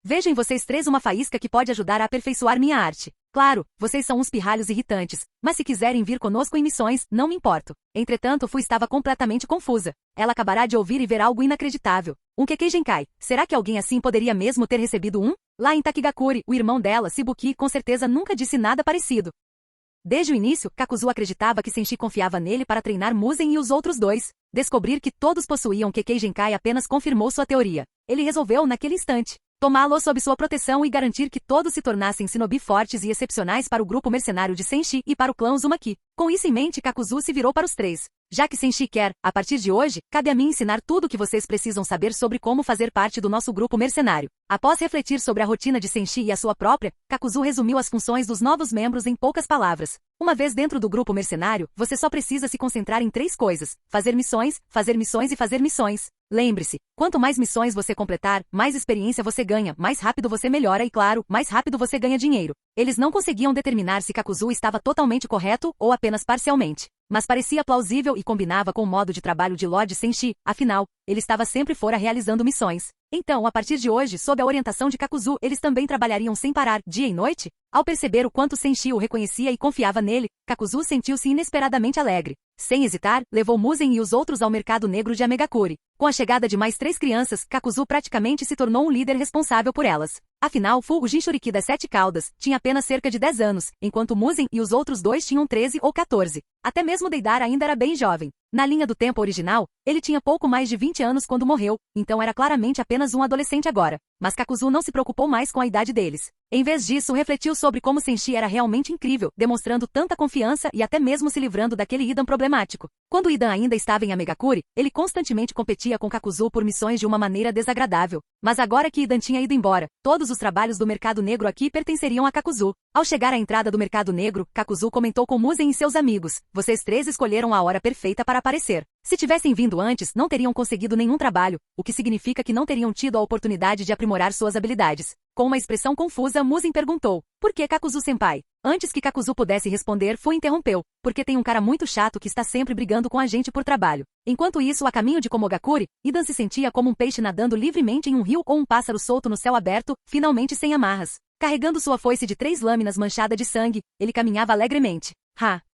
Vejo em vocês 3 uma faísca que pode ajudar a aperfeiçoar minha arte. Claro, vocês são uns pirralhos irritantes, mas se quiserem vir conosco em missões, não me importo. Entretanto, Fu estava completamente confusa. Ela acabará de ouvir e ver algo inacreditável. Um Kekkei Genkai. Será que alguém assim poderia mesmo ter recebido um? Lá em Takigakuri, o irmão dela, Shibuki, com certeza nunca disse nada parecido. Desde o início, Kakuzu acreditava que Senshi confiava nele para treinar Muzan e os outros 2. Descobrir que todos possuíam Kekkei Genkai apenas confirmou sua teoria. Ele resolveu, naquele instante, tomá-lo sob sua proteção e garantir que todos se tornassem shinobi fortes e excepcionais para o grupo mercenário de Senshi e para o clã Uzumaki. Com isso em mente, Kakuzu se virou para os 3. Já que Senshi quer, a partir de hoje, cabe a mim ensinar tudo o que vocês precisam saber sobre como fazer parte do nosso grupo mercenário. Após refletir sobre a rotina de Senshi e a sua própria, Kakuzu resumiu as funções dos novos membros em poucas palavras. Uma vez dentro do grupo mercenário, você só precisa se concentrar em 3 coisas: fazer missões e fazer missões. Lembre-se, quanto mais missões você completar, mais experiência você ganha, mais rápido você melhora e, claro, mais rápido você ganha dinheiro. Eles não conseguiam determinar se Kakuzu estava totalmente correto ou apenas parcialmente. Mas parecia plausível e combinava com o modo de trabalho de Lord Senshi, afinal, ele estava sempre fora realizando missões. Então, a partir de hoje, sob a orientação de Kakuzu, eles também trabalhariam sem parar, dia e noite? Ao perceber o quanto Senshi o reconhecia e confiava nele, Kakuzu sentiu-se inesperadamente alegre. Sem hesitar, levou Muzan e os outros ao mercado negro de Amegakuri. Com a chegada de mais 3 crianças, Kakuzu praticamente se tornou um líder responsável por elas. Afinal, Fu, o Jinchuriki das 7 caudas, tinha apenas cerca de 10 anos, enquanto Muzan e os outros 2 tinham 13 ou 14. Até mesmo Deidara ainda era bem jovem. Na linha do tempo original, ele tinha pouco mais de 20 anos quando morreu, então era claramente apenas um adolescente agora. Mas Kakuzu não se preocupou mais com a idade deles. Em vez disso, refletiu sobre como Senshi era realmente incrível, demonstrando tanta confiança e até mesmo se livrando daquele Idan problemático. Quando Idan ainda estava em Amegakuri, ele constantemente competia com Kakuzu por missões de uma maneira desagradável. Mas agora que Idan tinha ido embora, todos os trabalhos do mercado negro aqui pertenceriam a Kakuzu. Ao chegar à entrada do mercado negro, Kakuzu comentou com Muzan e seus amigos: vocês 3 escolheram a hora perfeita para aparecer. Se tivessem vindo antes, não teriam conseguido nenhum trabalho, o que significa que não teriam tido a oportunidade de aprimorar suas habilidades. Com uma expressão confusa, Muzan perguntou: por que Kakuzu-senpai? Antes que Kakuzu pudesse responder, Fu interrompeu: porque tem um cara muito chato que está sempre brigando com a gente por trabalho. Enquanto isso, a caminho de Komogakuri, Idan se sentia como um peixe nadando livremente em um rio ou um pássaro solto no céu aberto, finalmente sem amarras. Carregando sua foice de 3 lâminas manchada de sangue, ele caminhava alegremente.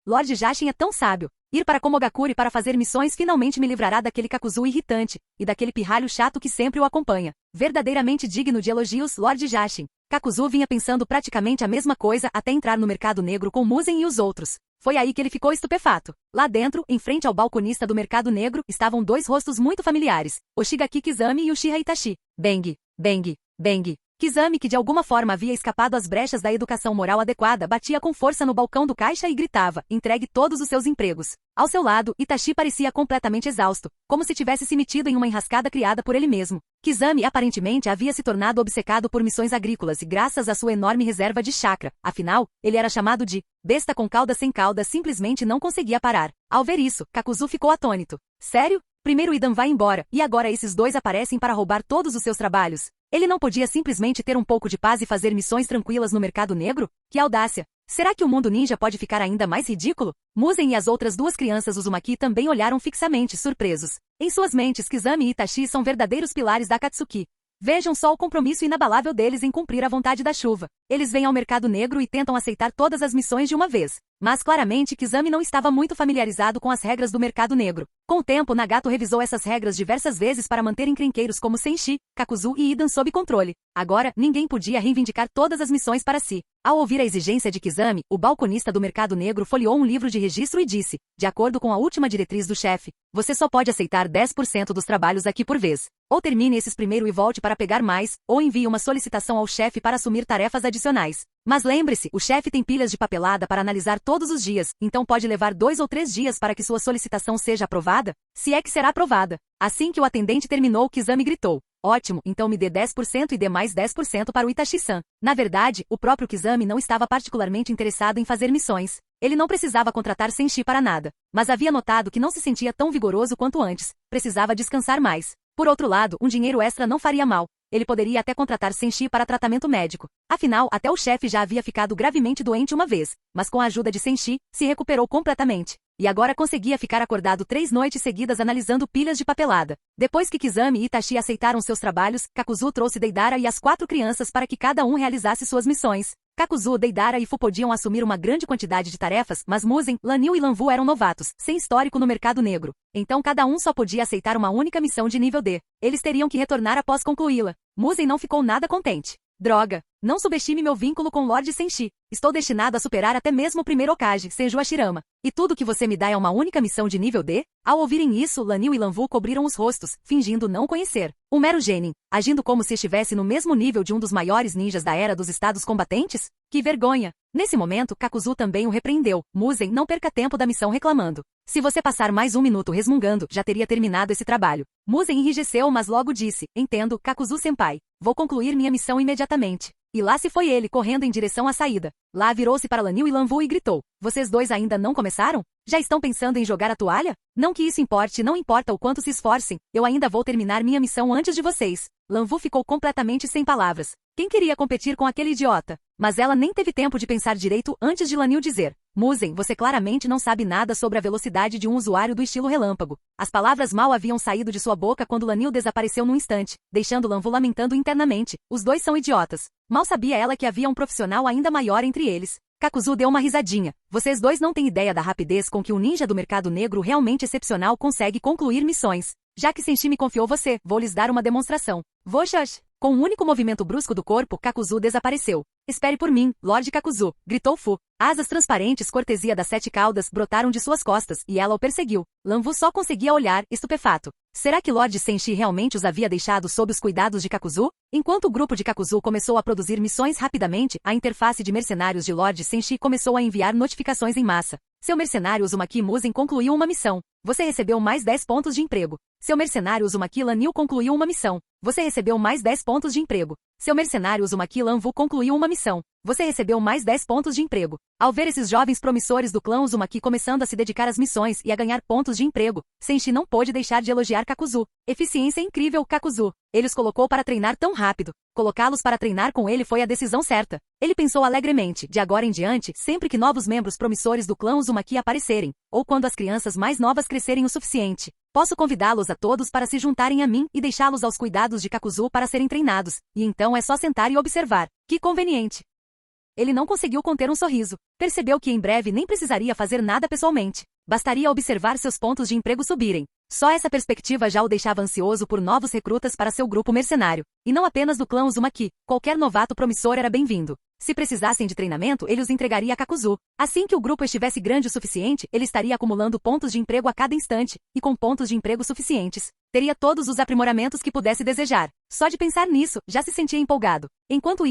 Lord Jashin é tão sábio. Ir para Komogakuri para fazer missões finalmente me livrará daquele Kakuzu irritante, e daquele pirralho chato que sempre o acompanha. Verdadeiramente digno de elogios, Lord Jashin. Kakuzu vinha pensando praticamente a mesma coisa até entrar no mercado negro com Muzan e os outros. Foi aí que ele ficou estupefato. Lá dentro, em frente ao balconista do mercado negro, estavam 2 rostos muito familiares: o Shigaki Kizami e o Shiha Itachi. Bang, bang, bang. Kizami, que de alguma forma havia escapado às brechas da educação moral adequada, batia com força no balcão do caixa e gritava: entregue todos os seus empregos. Ao seu lado, Itachi parecia completamente exausto, como se tivesse se metido em uma enrascada criada por ele mesmo. Kizami aparentemente havia se tornado obcecado por missões agrícolas e graças à sua enorme reserva de chakra. Afinal, ele era chamado de besta com cauda sem cauda, simplesmente não conseguia parar. Ao ver isso, Kakuzu ficou atônito. Sério? Primeiro Idan vai embora, e agora esses 2 aparecem para roubar todos os seus trabalhos? Ele não podia simplesmente ter um pouco de paz e fazer missões tranquilas no mercado negro? Que audácia! Será que o mundo ninja pode ficar ainda mais ridículo? Muzan e as outras 2 crianças Uzumaki também olharam fixamente, surpresos. Em suas mentes, Kizami e Itachi são verdadeiros pilares da Akatsuki. Vejam só o compromisso inabalável deles em cumprir a vontade da chuva. Eles vêm ao mercado negro e tentam aceitar todas as missões de uma vez. Mas claramente Kizami não estava muito familiarizado com as regras do mercado negro. Com o tempo, Nagato revisou essas regras diversas vezes para manter encrenqueiros como Senshi, Kakuzu e Idan sob controle. Agora, ninguém podia reivindicar todas as missões para si. Ao ouvir a exigência de Kizami, o balconista do mercado negro folheou um livro de registro e disse, de acordo com a última diretriz do chefe, você só pode aceitar 10% dos trabalhos aqui por vez. Ou termine esses primeiro e volte para pegar mais, ou envie uma solicitação ao chefe para assumir tarefas adicionais. Mas lembre-se, o chefe tem pilhas de papelada para analisar todos os dias, então pode levar 2 ou 3 dias para que sua solicitação seja aprovada, se é que será aprovada. Assim que o atendente terminou, Kizami gritou. Ótimo, então me dê 10% e dê mais 10% para o Itachi-san. Na verdade, o próprio Kizami não estava particularmente interessado em fazer missões. Ele não precisava contratar Senshi para nada, mas havia notado que não se sentia tão vigoroso quanto antes, precisava descansar mais. Por outro lado, um dinheiro extra não faria mal. Ele poderia até contratar Senshi para tratamento médico. Afinal, até o chefe já havia ficado gravemente doente uma vez, mas com a ajuda de Senshi, se recuperou completamente. E agora conseguia ficar acordado 3 noites seguidas analisando pilhas de papelada. Depois que Kizami e Itachi aceitaram seus trabalhos, Kakuzu trouxe Deidara e as 4 crianças para que cada um realizasse suas missões. Kakuzu, Deidara e Fu podiam assumir uma grande quantidade de tarefas, mas Muzen, Lanil e Lanvu eram novatos, sem histórico no mercado negro. Então cada um só podia aceitar uma única missão de nível D. Eles teriam que retornar após concluí-la. Muzen não ficou nada contente. Droga! Não subestime meu vínculo com Lord Senshi. Estou destinado a superar até mesmo o primeiro Hokage, Senju Hashirama. E tudo que você me dá é uma única missão de nível D? Ao ouvirem isso, Lanil e Lanvu cobriram os rostos, fingindo não conhecer. Um mero genin, agindo como se estivesse no mesmo nível de um dos maiores ninjas da era dos estados combatentes? Que vergonha! Nesse momento, Kakuzu também o repreendeu. Muzen, não perca tempo da missão reclamando. Se você passar mais 1 minuto resmungando, já teria terminado esse trabalho. Muzen enrijeceu, mas logo disse, entendo, Kakuzu-senpai. Vou concluir minha missão imediatamente. E lá se foi ele, correndo em direção à saída. Lá virou-se para Lanil e Lanvu e gritou. Vocês dois ainda não começaram? Já estão pensando em jogar a toalha? Não que isso importe, não importa o quanto se esforcem. Eu ainda vou terminar minha missão antes de vocês. Lanvu ficou completamente sem palavras. Quem queria competir com aquele idiota? Mas ela nem teve tempo de pensar direito antes de Lanil dizer. Muzen, você claramente não sabe nada sobre a velocidade de um usuário do estilo relâmpago. As palavras mal haviam saído de sua boca quando Lanil desapareceu num instante, deixando Lanvu lamentando internamente. Os dois são idiotas. Mal sabia ela que havia um profissional ainda maior entre eles. Kakuzu deu uma risadinha. Vocês dois não têm ideia da rapidez com que um ninja do mercado negro realmente excepcional consegue concluir missões. Já que Senshi me confiou você, vou lhes dar uma demonstração. Voxax! Com um único movimento brusco do corpo, Kakuzu desapareceu. Espere por mim, Lorde Kakuzu, gritou Fu. Asas transparentes cortesia das 7 caudas brotaram de suas costas e ela o perseguiu. Lanvu só conseguia olhar, estupefato. Será que Lord Senshi realmente os havia deixado sob os cuidados de Kakuzu? Enquanto o grupo de Kakuzu começou a produzir missões rapidamente, a interface de mercenários de Lord Senshi começou a enviar notificações em massa. Seu mercenário Uzumaki Muzen concluiu uma missão. Você recebeu mais 10 pontos de emprego. Seu mercenário Uzumaki Lanil concluiu uma missão. Você recebeu mais 10 pontos de emprego. Seu mercenário Uzumaki Lanvu concluiu uma missão. Você recebeu mais 10 pontos de emprego. Ao ver esses jovens promissores do clã Uzumaki começando a se dedicar às missões e a ganhar pontos de emprego, Senshi não pôde deixar de elogiar Kakuzu. Eficiência incrível, Kakuzu. Ele os colocou para treinar tão rápido. Colocá-los para treinar com ele foi a decisão certa. Ele pensou alegremente, de agora em diante, sempre que novos membros promissores do clã Uzumaki aparecerem, ou quando as crianças mais novas crescerem o suficiente, posso convidá-los a todos para se juntarem a mim e deixá-los aos cuidados de Kakuzu para serem treinados, e então é só sentar e observar. Que conveniente! Ele não conseguiu conter um sorriso. Percebeu que em breve nem precisaria fazer nada pessoalmente. Bastaria observar seus pontos de emprego subirem. Só essa perspectiva já o deixava ansioso por novos recrutas para seu grupo mercenário. E não apenas do clã Uzumaki. Qualquer novato promissor era bem-vindo. Se precisassem de treinamento, ele os entregaria a Kakuzu. Assim que o grupo estivesse grande o suficiente, ele estaria acumulando pontos de emprego a cada instante, e com pontos de emprego suficientes, teria todos os aprimoramentos que pudesse desejar. Só de pensar nisso, já se sentia empolgado. Enquanto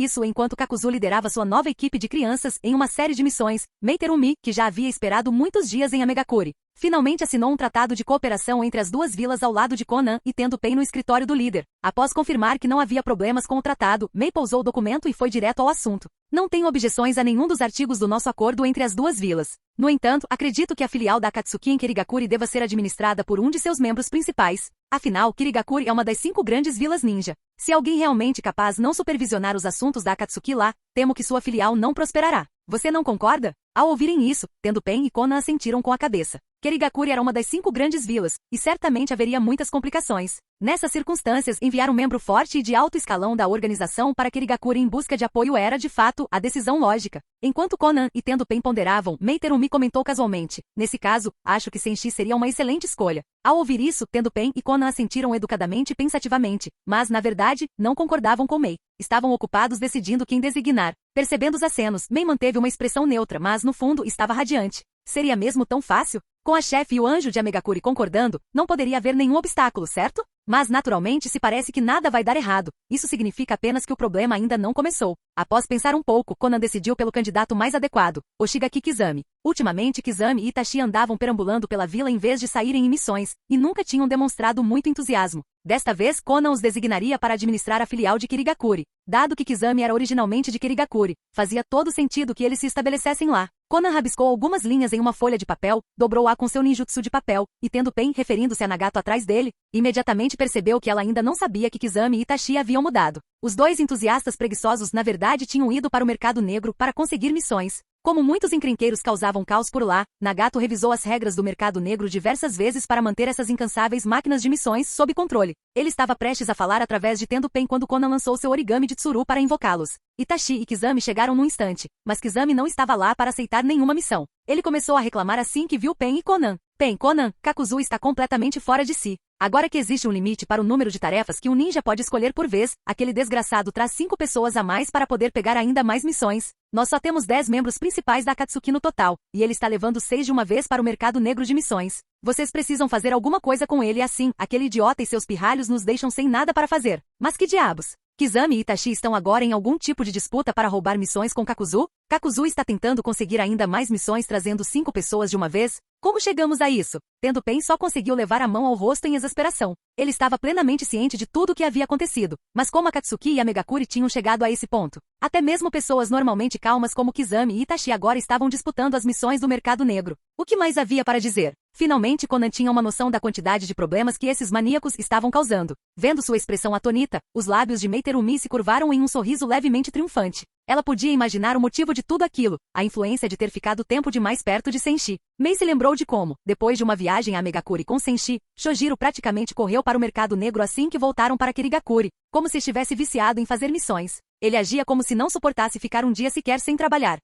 Kakuzu liderava sua nova equipe de crianças em uma série de missões, Meiterumi, que já havia esperado muitos dias em Amegakuri, finalmente assinou um tratado de cooperação entre as duas vilas ao lado de Konan e tendo Pei no escritório do líder. Após confirmar que não havia problemas com o tratado, Mei pousou o documento e foi direto ao assunto. Não tenho objeções a nenhum dos artigos do nosso acordo entre as duas vilas. No entanto, acredito que a filial da Akatsuki em Kirigakuri deva ser administrada por um de seus membros principais. Afinal, Kirigakuri é uma das 5 grandes vilas ninja. Se alguém realmente capaz não supervisionar os assuntos da Akatsuki lá, temo que sua filial não prosperará. Você não concorda? Ao ouvirem isso, tendo Pen e Konan assentiram com a cabeça. Kirigakuri era uma das 5 grandes vilas, e certamente haveria muitas complicações. Nessas circunstâncias, enviar um membro forte e de alto escalão da organização para Kirigakuri em busca de apoio era, de fato, a decisão lógica. Enquanto Conan e Tendo-Pen ponderavam, Meiterumi comentou casualmente: nesse caso, acho que Senshi seria uma excelente escolha. Ao ouvir isso, Tendo-Pen e Conan assentiram educadamente e pensativamente, mas, na verdade, não concordavam com Mei. Estavam ocupados decidindo quem designar. Percebendo os acenos, Mei manteve uma expressão neutra, mas, no fundo, estava radiante. Seria mesmo tão fácil? Com a chefe e o anjo de Amegakuri concordando, não poderia haver nenhum obstáculo, certo? Mas, naturalmente, se parece que nada vai dar errado. Isso significa apenas que o problema ainda não começou. Após pensar um pouco, Conan decidiu pelo candidato mais adequado, Oshigaki Kizami. Ultimamente, Kizami e Itachi andavam perambulando pela vila em vez de saírem em missões, e nunca tinham demonstrado muito entusiasmo. Desta vez, Conan os designaria para administrar a filial de Kirigakuri. Dado que Kizami era originalmente de Kirigakuri, fazia todo sentido que eles se estabelecessem lá. Conan rabiscou algumas linhas em uma folha de papel, dobrou-a com seu ninjutsu de papel, e tendo Pen referindo-se a Nagato atrás dele, imediatamente percebeu que ela ainda não sabia que Kizami e Itachi haviam mudado. Os dois entusiastas preguiçosos na verdade tinham ido para o mercado negro para conseguir missões. Como muitos encrenqueiros causavam caos por lá, Nagato revisou as regras do mercado negro diversas vezes para manter essas incansáveis máquinas de missões sob controle. Ele estava prestes a falar através de Tendo Pen quando Conan lançou seu origami de Tsuru para invocá-los. Itachi e Kizami chegaram num instante, mas Kizami não estava lá para aceitar nenhuma missão. Ele começou a reclamar assim que viu Pen e Conan. Pen, Conan, Kakuzu está completamente fora de si. Agora que existe um limite para o número de tarefas que um ninja pode escolher por vez, aquele desgraçado traz 5 pessoas a mais para poder pegar ainda mais missões. Nós só temos 10 membros principais da Akatsuki no total, e ele está levando 6 de uma vez para o mercado negro de missões. Vocês precisam fazer alguma coisa com ele assim, aquele idiota e seus pirralhos nos deixam sem nada para fazer. Mas que diabos? Kizami e Itachi estão agora em algum tipo de disputa para roubar missões com Kakuzu? Kakuzu está tentando conseguir ainda mais missões trazendo 5 pessoas de uma vez? Como chegamos a isso? Tendo Pen só conseguiu levar a mão ao rosto em exasperação. Ele estava plenamente ciente de tudo o que havia acontecido, mas como Akatsuki e Amegakuri tinham chegado a esse ponto? Até mesmo pessoas normalmente calmas como Kizami e Itachi agora estavam disputando as missões do mercado negro. O que mais havia para dizer? Finalmente Conan tinha uma noção da quantidade de problemas que esses maníacos estavam causando. Vendo sua expressão atonita, os lábios de Meiterumi se curvaram em um sorriso levemente triunfante. Ela podia imaginar o motivo de tudo aquilo, a influência de ter ficado tempo demais perto de Senshi. Mei se lembrou de como, depois de uma viagem a Amegakuri com Senshi, Shojiro praticamente correu para o mercado negro assim que voltaram para Kirigakuri, como se estivesse viciado em fazer missões. Ele agia como se não suportasse ficar um dia sequer sem trabalhar.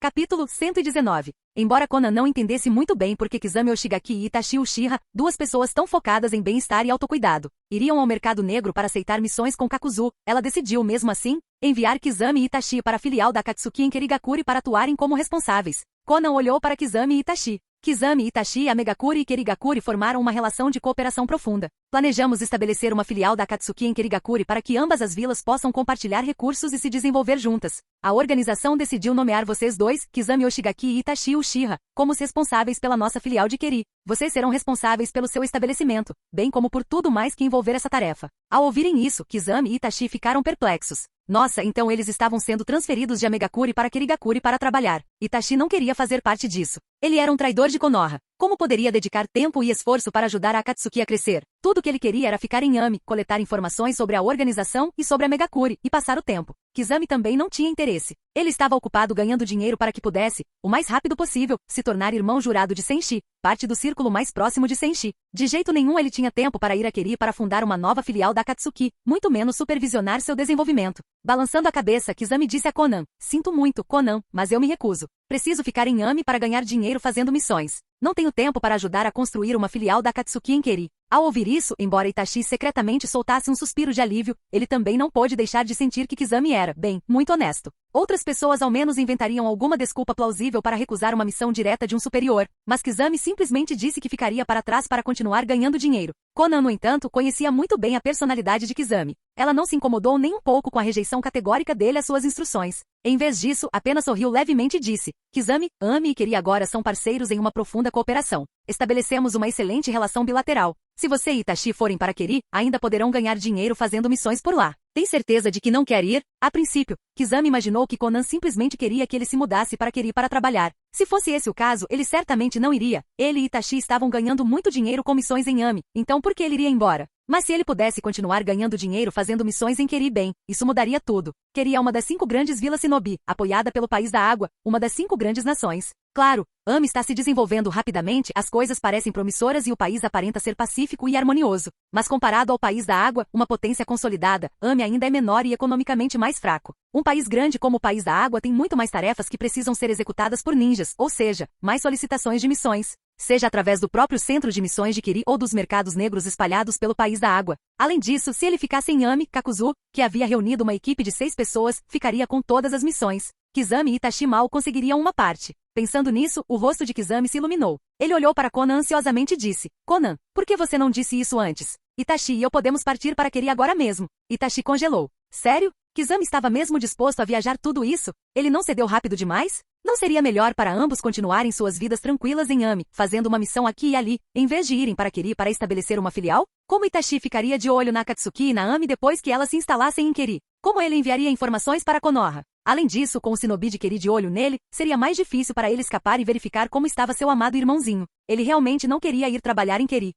Capítulo 119. Embora Conan não entendesse muito bem por que Kizami Oshigaki e Itachi Uchiha, duas pessoas tão focadas em bem-estar e autocuidado, iriam ao mercado negro para aceitar missões com Kakuzu, ela decidiu, mesmo assim, enviar Kizami e Itachi para a filial da Akatsuki em Kirigakuri para atuarem como responsáveis. Conan olhou para Kizami e Itachi. Kizami, Itachi, Amegakuri e Kirigakuri formaram uma relação de cooperação profunda. Planejamos estabelecer uma filial da Akatsuki em Kirigakuri para que ambas as vilas possam compartilhar recursos e se desenvolver juntas. A organização decidiu nomear vocês dois, Kizami Oshigaki e Itachi Uchiha, como os responsáveis pela nossa filial de Keri. Vocês serão responsáveis pelo seu estabelecimento, bem como por tudo mais que envolver essa tarefa. Ao ouvirem isso, Kizami e Itachi ficaram perplexos. Nossa, então eles estavam sendo transferidos de Amegakuri para Kirigakuri para trabalhar. Itachi não queria fazer parte disso. Ele era um traidor de Konoha. Como poderia dedicar tempo e esforço para ajudar a Akatsuki a crescer? Tudo o que ele queria era ficar em Ami, coletar informações sobre a organização e sobre Amegakuri, e passar o tempo. Kizami também não tinha interesse. Ele estava ocupado ganhando dinheiro para que pudesse, o mais rápido possível, se tornar irmão jurado de Senshi, parte do círculo mais próximo de Senshi. De jeito nenhum ele tinha tempo para ir a Keri para fundar uma nova filial da Akatsuki, muito menos supervisionar seu desenvolvimento. Balançando a cabeça, Kizami disse a Conan: Sinto muito, Conan, mas eu me recuso. Preciso ficar em Ami para ganhar dinheiro fazendo missões. Não tenho tempo para ajudar a construir uma filial da Akatsuki em Keri. Ao ouvir isso, embora Itachi secretamente soltasse um suspiro de alívio, ele também não pôde deixar de sentir que Kizami era, bem, muito honesto. Outras pessoas ao menos inventariam alguma desculpa plausível para recusar uma missão direta de um superior, mas Kizami simplesmente disse que ficaria para trás para continuar ganhando dinheiro. Conan, no entanto, conhecia muito bem a personalidade de Kizami. Ela não se incomodou nem um pouco com a rejeição categórica dele às suas instruções. Em vez disso, apenas sorriu levemente e disse: Kizami, Ami e Keri agora são parceiros em uma profunda cooperação. Estabelecemos uma excelente relação bilateral. Se você e Itachi forem para Keri, ainda poderão ganhar dinheiro fazendo missões por lá. Tem certeza de que não quer ir? A princípio, Kizami imaginou que Conan simplesmente queria que ele se mudasse para Keri para trabalhar. Se fosse esse o caso, ele certamente não iria. Ele e Itachi estavam ganhando muito dinheiro com missões em Ami, então por que ele iria embora? Mas se ele pudesse continuar ganhando dinheiro fazendo missões em Keri, bem, isso mudaria tudo. Keri é uma das 5 grandes vilas Shinobi, apoiada pelo País da Água, uma das 5 grandes nações. Claro, Ami está se desenvolvendo rapidamente, as coisas parecem promissoras e o país aparenta ser pacífico e harmonioso. Mas comparado ao país da água, uma potência consolidada, Ami ainda é menor e economicamente mais fraco. Um país grande como o país da água tem muito mais tarefas que precisam ser executadas por ninjas, ou seja, mais solicitações de missões, seja através do próprio centro de missões de Kiri ou dos mercados negros espalhados pelo país da água. Além disso, se ele ficasse em Ami, Kakuzu, que havia reunido uma equipe de 6 pessoas, ficaria com todas as missões. Kizami e Itachi mal conseguiriam uma parte. Pensando nisso, o rosto de Kizami se iluminou. Ele olhou para Konan ansiosamente e disse: Konan, por que você não disse isso antes? Itachi e eu podemos partir para Kiri agora mesmo. Itachi congelou. Sério? Kizami estava mesmo disposto a viajar tudo isso? Ele não cedeu rápido demais? Não seria melhor para ambos continuarem suas vidas tranquilas em Ami, fazendo uma missão aqui e ali, em vez de irem para Kiri para estabelecer uma filial? Como Itachi ficaria de olho na Akatsuki e na Ami depois que elas se instalassem em Kiri? Como ele enviaria informações para Konoha? Além disso, com o shinobi de Kiri de olho nele, seria mais difícil para ele escapar e verificar como estava seu amado irmãozinho. Ele realmente não queria ir trabalhar em Kiri.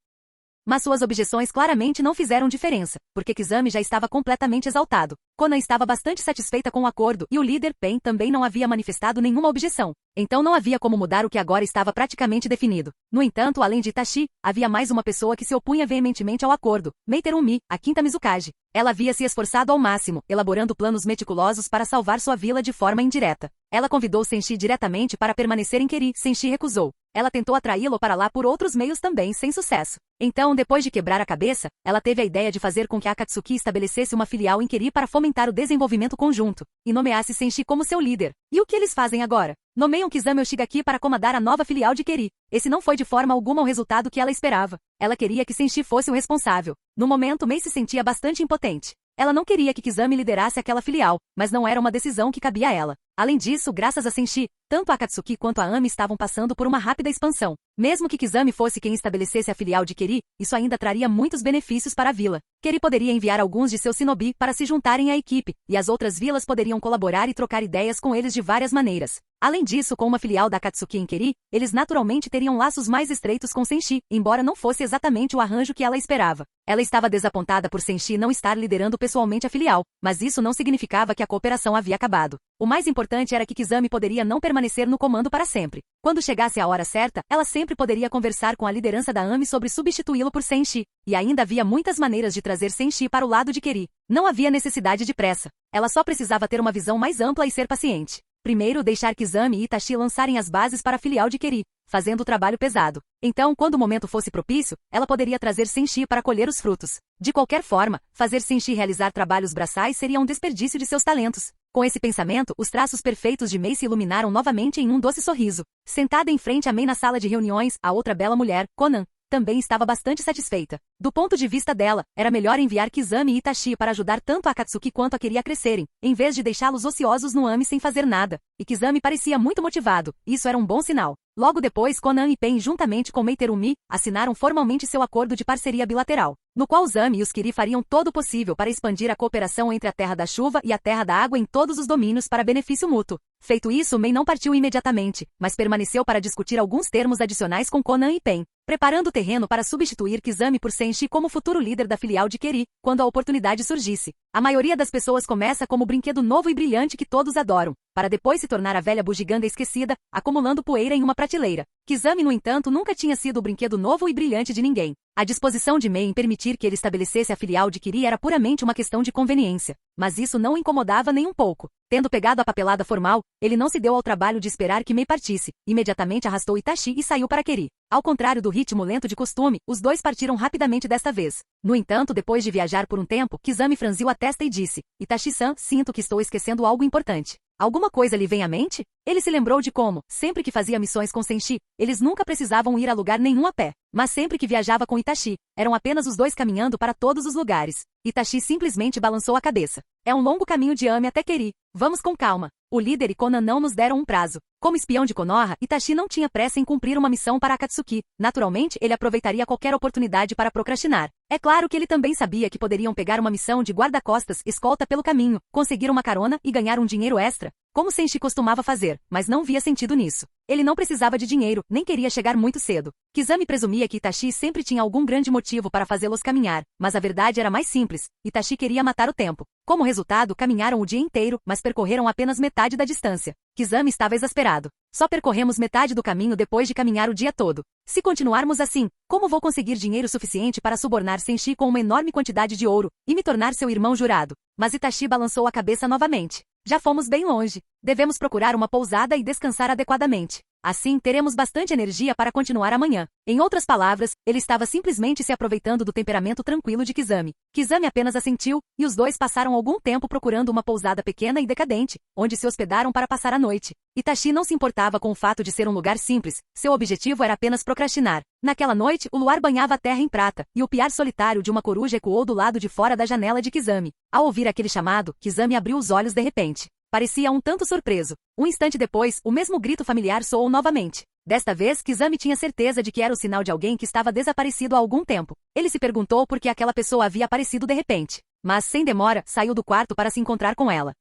Mas suas objeções claramente não fizeram diferença, porque Kizami já estava completamente exaltado. Konan estava bastante satisfeita com o acordo e o líder Pen também não havia manifestado nenhuma objeção. Então não havia como mudar o que agora estava praticamente definido. No entanto, além de Itachi, havia mais uma pessoa que se opunha veementemente ao acordo, Meiterumi, a quinta Mizukage. Ela havia se esforçado ao máximo, elaborando planos meticulosos para salvar sua vila de forma indireta. Ela convidou Senshi diretamente para permanecer em Keri. Senshi recusou. Ela tentou atraí-lo para lá por outros meios também, sem sucesso. Então, depois de quebrar a cabeça, ela teve a ideia de fazer com que a Akatsuki estabelecesse uma filial em Keri para fomentar o desenvolvimento conjunto, e nomeasse Senshi como seu líder. E o que eles fazem agora? Nomeiam Kizami Oshigaki para comandar a nova filial de Keri. Esse não foi de forma alguma o resultado que ela esperava. Ela queria que Senshi fosse o responsável. No momento, Mei se sentia bastante impotente. Ela não queria que Kizami liderasse aquela filial, mas não era uma decisão que cabia a ela. Além disso, graças a Senshi, tanto a Akatsuki quanto a Ami estavam passando por uma rápida expansão. Mesmo que Kizami fosse quem estabelecesse a filial de Keri, isso ainda traria muitos benefícios para a vila. Keri poderia enviar alguns de seus shinobi para se juntarem à equipe, e as outras vilas poderiam colaborar e trocar ideias com eles de várias maneiras. Além disso, com uma filial da Akatsuki em Keri, eles naturalmente teriam laços mais estreitos com Senshi, embora não fosse exatamente o arranjo que ela esperava. Ela estava desapontada por Senshi não estar liderando pessoalmente a filial, mas isso não significava que a cooperação havia acabado. O mais importante era que Kizami poderia não permanecer no comando para sempre. Quando chegasse a hora certa, ela sempre poderia conversar com a liderança da Ami sobre substituí-lo por Senshi, e ainda havia muitas maneiras de trazer Senshi para o lado de Keri. Não havia necessidade de pressa. Ela só precisava ter uma visão mais ampla e ser paciente. Primeiro, deixar Kizami e Itachi lançarem as bases para a filial de Keri, fazendo o trabalho pesado. Então, quando o momento fosse propício, ela poderia trazer Senshi para colher os frutos. De qualquer forma, fazer Senshi realizar trabalhos braçais seria um desperdício de seus talentos. Com esse pensamento, os traços perfeitos de Mei se iluminaram novamente em um doce sorriso. Sentada em frente a Mei na sala de reuniões, a outra bela mulher, Konan, também estava bastante satisfeita. Do ponto de vista dela, era melhor enviar Kizami e Itachi para ajudar tanto a Akatsuki quanto a Keri a crescerem, em vez de deixá-los ociosos no Ami sem fazer nada. E Kizami parecia muito motivado, isso era um bom sinal. Logo depois, Konan e Pen, juntamente com Meiterumi, assinaram formalmente seu acordo de parceria bilateral, no qual os Ami e os Kiri fariam todo o possível para expandir a cooperação entre a Terra da Chuva e a Terra da Água em todos os domínios para benefício mútuo. Feito isso, Mei não partiu imediatamente, mas permaneceu para discutir alguns termos adicionais com Konan e Pen, preparando o terreno para substituir Kizami por Senshi como futuro líder da filial de Keri, quando a oportunidade surgisse. A maioria das pessoas começa como brinquedo novo e brilhante que todos adoram, para depois se tornar a velha bugiganga esquecida, acumulando poeira em uma prateleira. Kizami, no entanto, nunca tinha sido o brinquedo novo e brilhante de ninguém. A disposição de Mei em permitir que ele estabelecesse a filial de Kiri era puramente uma questão de conveniência, mas isso não o incomodava nem um pouco. Tendo pegado a papelada formal, ele não se deu ao trabalho de esperar que Mei partisse, imediatamente arrastou Itachi e saiu para Keri. Ao contrário do ritmo lento de costume, os dois partiram rapidamente desta vez. No entanto, depois de viajar por um tempo, Kizami franziu a testa e disse: Itachi-san, sinto que estou esquecendo algo importante. Alguma coisa lhe vem à mente? Ele se lembrou de como, sempre que fazia missões com Senshi, eles nunca precisavam ir a lugar nenhum a pé. Mas sempre que viajava com Itachi, eram apenas os dois caminhando para todos os lugares. Itachi simplesmente balançou a cabeça. É um longo caminho de Ami até Keri. Vamos com calma. O líder e Konan não nos deram um prazo. Como espião de Konoha, Itachi não tinha pressa em cumprir uma missão para Akatsuki. Naturalmente, ele aproveitaria qualquer oportunidade para procrastinar. É claro que ele também sabia que poderiam pegar uma missão de guarda-costas, escolta pelo caminho, conseguir uma carona e ganhar um dinheiro extra, como Senshi costumava fazer, mas não via sentido nisso. Ele não precisava de dinheiro, nem queria chegar muito cedo. Kizami presumia que Itachi sempre tinha algum grande motivo para fazê-los caminhar, mas a verdade era mais simples. Itachi queria matar o tempo. Como resultado, caminharam o dia inteiro, mas percorreram apenas metade da distância. Kizami estava exasperado. Só percorremos metade do caminho depois de caminhar o dia todo. Se continuarmos assim, como vou conseguir dinheiro suficiente para subornar Senshi com uma enorme quantidade de ouro e me tornar seu irmão jurado? Mas Itachi balançou a cabeça novamente. Já fomos bem longe. Devemos procurar uma pousada e descansar adequadamente. Assim, teremos bastante energia para continuar amanhã. Em outras palavras, ele estava simplesmente se aproveitando do temperamento tranquilo de Kizami. Kizami apenas assentiu, e os dois passaram algum tempo procurando uma pousada pequena e decadente, onde se hospedaram para passar a noite. Itachi não se importava com o fato de ser um lugar simples, seu objetivo era apenas procrastinar. Naquela noite, o luar banhava a terra em prata, e o piar solitário de uma coruja ecoou do lado de fora da janela de Kizami. Ao ouvir aquele chamado, Kizami abriu os olhos de repente. Parecia um tanto surpreso. Um instante depois, o mesmo grito familiar soou novamente. Desta vez, Kizami tinha certeza de que era o sinal de alguém que estava desaparecido há algum tempo. Ele se perguntou por que aquela pessoa havia aparecido de repente. Mas, sem demora, saiu do quarto para se encontrar com ela.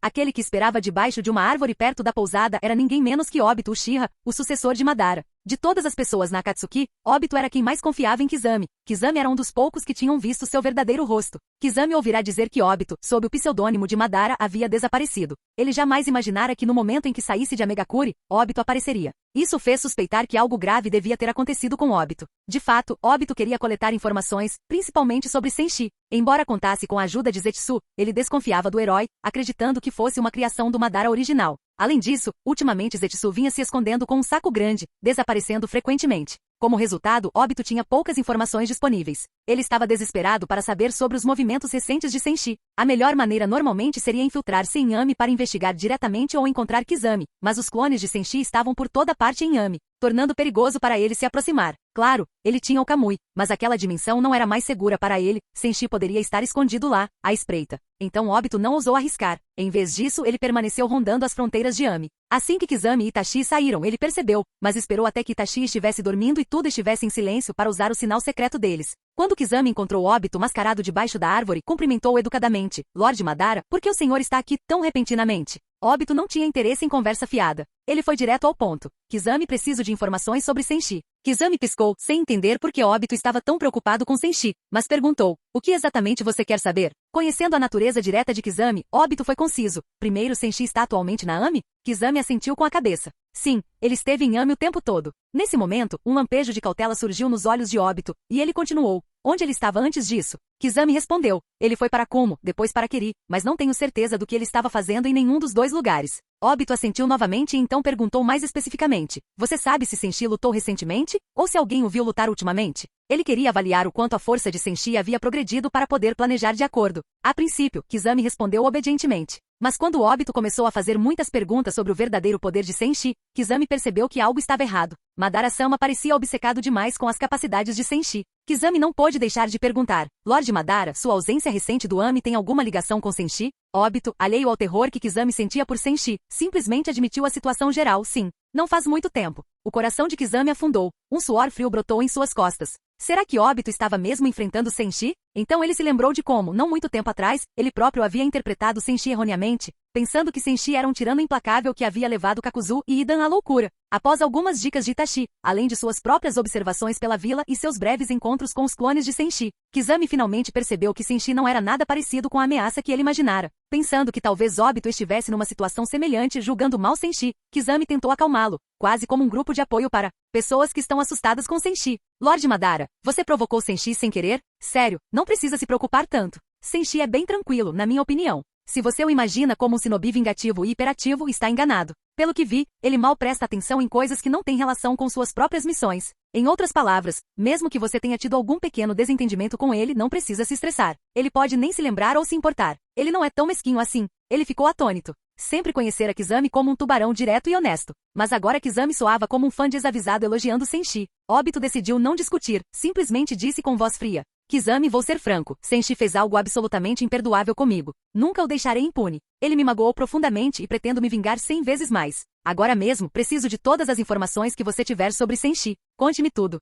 Aquele que esperava debaixo de uma árvore perto da pousada era ninguém menos que Obito Uchiha, o sucessor de Madara. De todas as pessoas na Akatsuki, Obito era quem mais confiava em Kizami. Kizami era um dos poucos que tinham visto seu verdadeiro rosto. Kizami ouvirá dizer que Obito, sob o pseudônimo de Madara, havia desaparecido. Ele jamais imaginara que no momento em que saísse de Amegakure, Obito apareceria. Isso fez suspeitar que algo grave devia ter acontecido com Obito. De fato, Obito queria coletar informações, principalmente sobre Senshi. Embora contasse com a ajuda de Zetsu, ele desconfiava do herói, acreditando que fosse uma criação do Madara original. Além disso, ultimamente Zetsu vinha se escondendo com um saco grande, desaparecendo frequentemente. Como resultado, Obito tinha poucas informações disponíveis. Ele estava desesperado para saber sobre os movimentos recentes de Senshi. A melhor maneira normalmente seria infiltrar-se em Yami para investigar diretamente ou encontrar Kizami, mas os clones de Senshi estavam por toda parte em Yami, tornando perigoso para ele se aproximar. Claro, ele tinha o Kamui, mas aquela dimensão não era mais segura para ele, Senshi poderia estar escondido lá, à espreita. Então Obito não ousou arriscar. Em vez disso, ele permaneceu rondando as fronteiras de Yami. Assim que Kizami e Itachi saíram, ele percebeu, mas esperou até que Itachi estivesse dormindo e tudo estivesse em silêncio para usar o sinal secreto deles. Quando Kizami encontrou Obito mascarado debaixo da árvore, cumprimentou-o educadamente. Lorde Madara, por que o senhor está aqui tão repentinamente? Obito não tinha interesse em conversa fiada. Ele foi direto ao ponto. Kizami, preciso de informações sobre Senshi. Kizami piscou, sem entender por que Obito estava tão preocupado com Senshi, mas perguntou, o que exatamente você quer saber? Conhecendo a natureza direta de Kizami, Obito foi conciso. Primeiro, Senshi está atualmente na Ami? Kizami assentiu com a cabeça. Sim, ele esteve em Ami o tempo todo. Nesse momento, um lampejo de cautela surgiu nos olhos de Obito, e ele continuou. Onde ele estava antes disso? Kizami respondeu. Ele foi para Kumo, depois para Kiri, mas não tenho certeza do que ele estava fazendo em nenhum dos dois lugares. Obito assentiu novamente e então perguntou mais especificamente. Você sabe se Senshi lutou recentemente? Ou se alguém o viu lutar ultimamente? Ele queria avaliar o quanto a força de Senshi havia progredido para poder planejar de acordo. A princípio, Kizami respondeu obedientemente. Mas quando Obito começou a fazer muitas perguntas sobre o verdadeiro poder de Senshi, Kizami percebeu que algo estava errado. Madara-sama parecia obcecado demais com as capacidades de Senshi. Kizami não pôde deixar de perguntar. Lorde Madara, sua ausência recente do Ami tem alguma ligação com Senshi? Obito, alheio ao terror que Kizami sentia por Senshi, simplesmente admitiu a situação geral, sim. Não faz muito tempo. O coração de Kizami afundou. Um suor frio brotou em suas costas. Será que Obito estava mesmo enfrentando Senshi? Então ele se lembrou de como, não muito tempo atrás, ele próprio havia interpretado Senshi erroneamente, pensando que Senshi era um tirano implacável que havia levado Kakuzu e Idan à loucura. Após algumas dicas de Itachi, além de suas próprias observações pela vila e seus breves encontros com os clones de Senshi, Kizami finalmente percebeu que Senshi não era nada parecido com a ameaça que ele imaginara. Pensando que talvez Obito estivesse numa situação semelhante julgando mal Senshi, Kizami tentou acalmá-lo, quase como um grupo de apoio para pessoas que estão assustadas com Senshi. Lorde Madara, você provocou Senshi sem querer? Sério, não precisa se preocupar tanto. Senshi é bem tranquilo, na minha opinião. Se você o imagina como um shinobi vingativo e hiperativo, está enganado. Pelo que vi, ele mal presta atenção em coisas que não têm relação com suas próprias missões. Em outras palavras, mesmo que você tenha tido algum pequeno desentendimento com ele, não precisa se estressar. Ele pode nem se lembrar ou se importar. Ele não é tão mesquinho assim. Ele ficou atônito. Sempre conhecera Kizami como um tubarão direto e honesto. Mas agora Kizami soava como um fã desavisado elogiando Senshi. Obito decidiu não discutir, simplesmente disse com voz fria. Kizami, vou ser franco, Senshi fez algo absolutamente imperdoável comigo. Nunca o deixarei impune. Ele me magoou profundamente e pretendo me vingar 100 vezes mais. Agora mesmo, preciso de todas as informações que você tiver sobre Senshi. Conte-me tudo.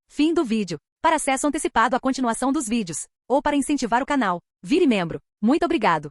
Fim do vídeo. Para acesso antecipado à continuação dos vídeos, ou para incentivar o canal, vire membro. Muito obrigado.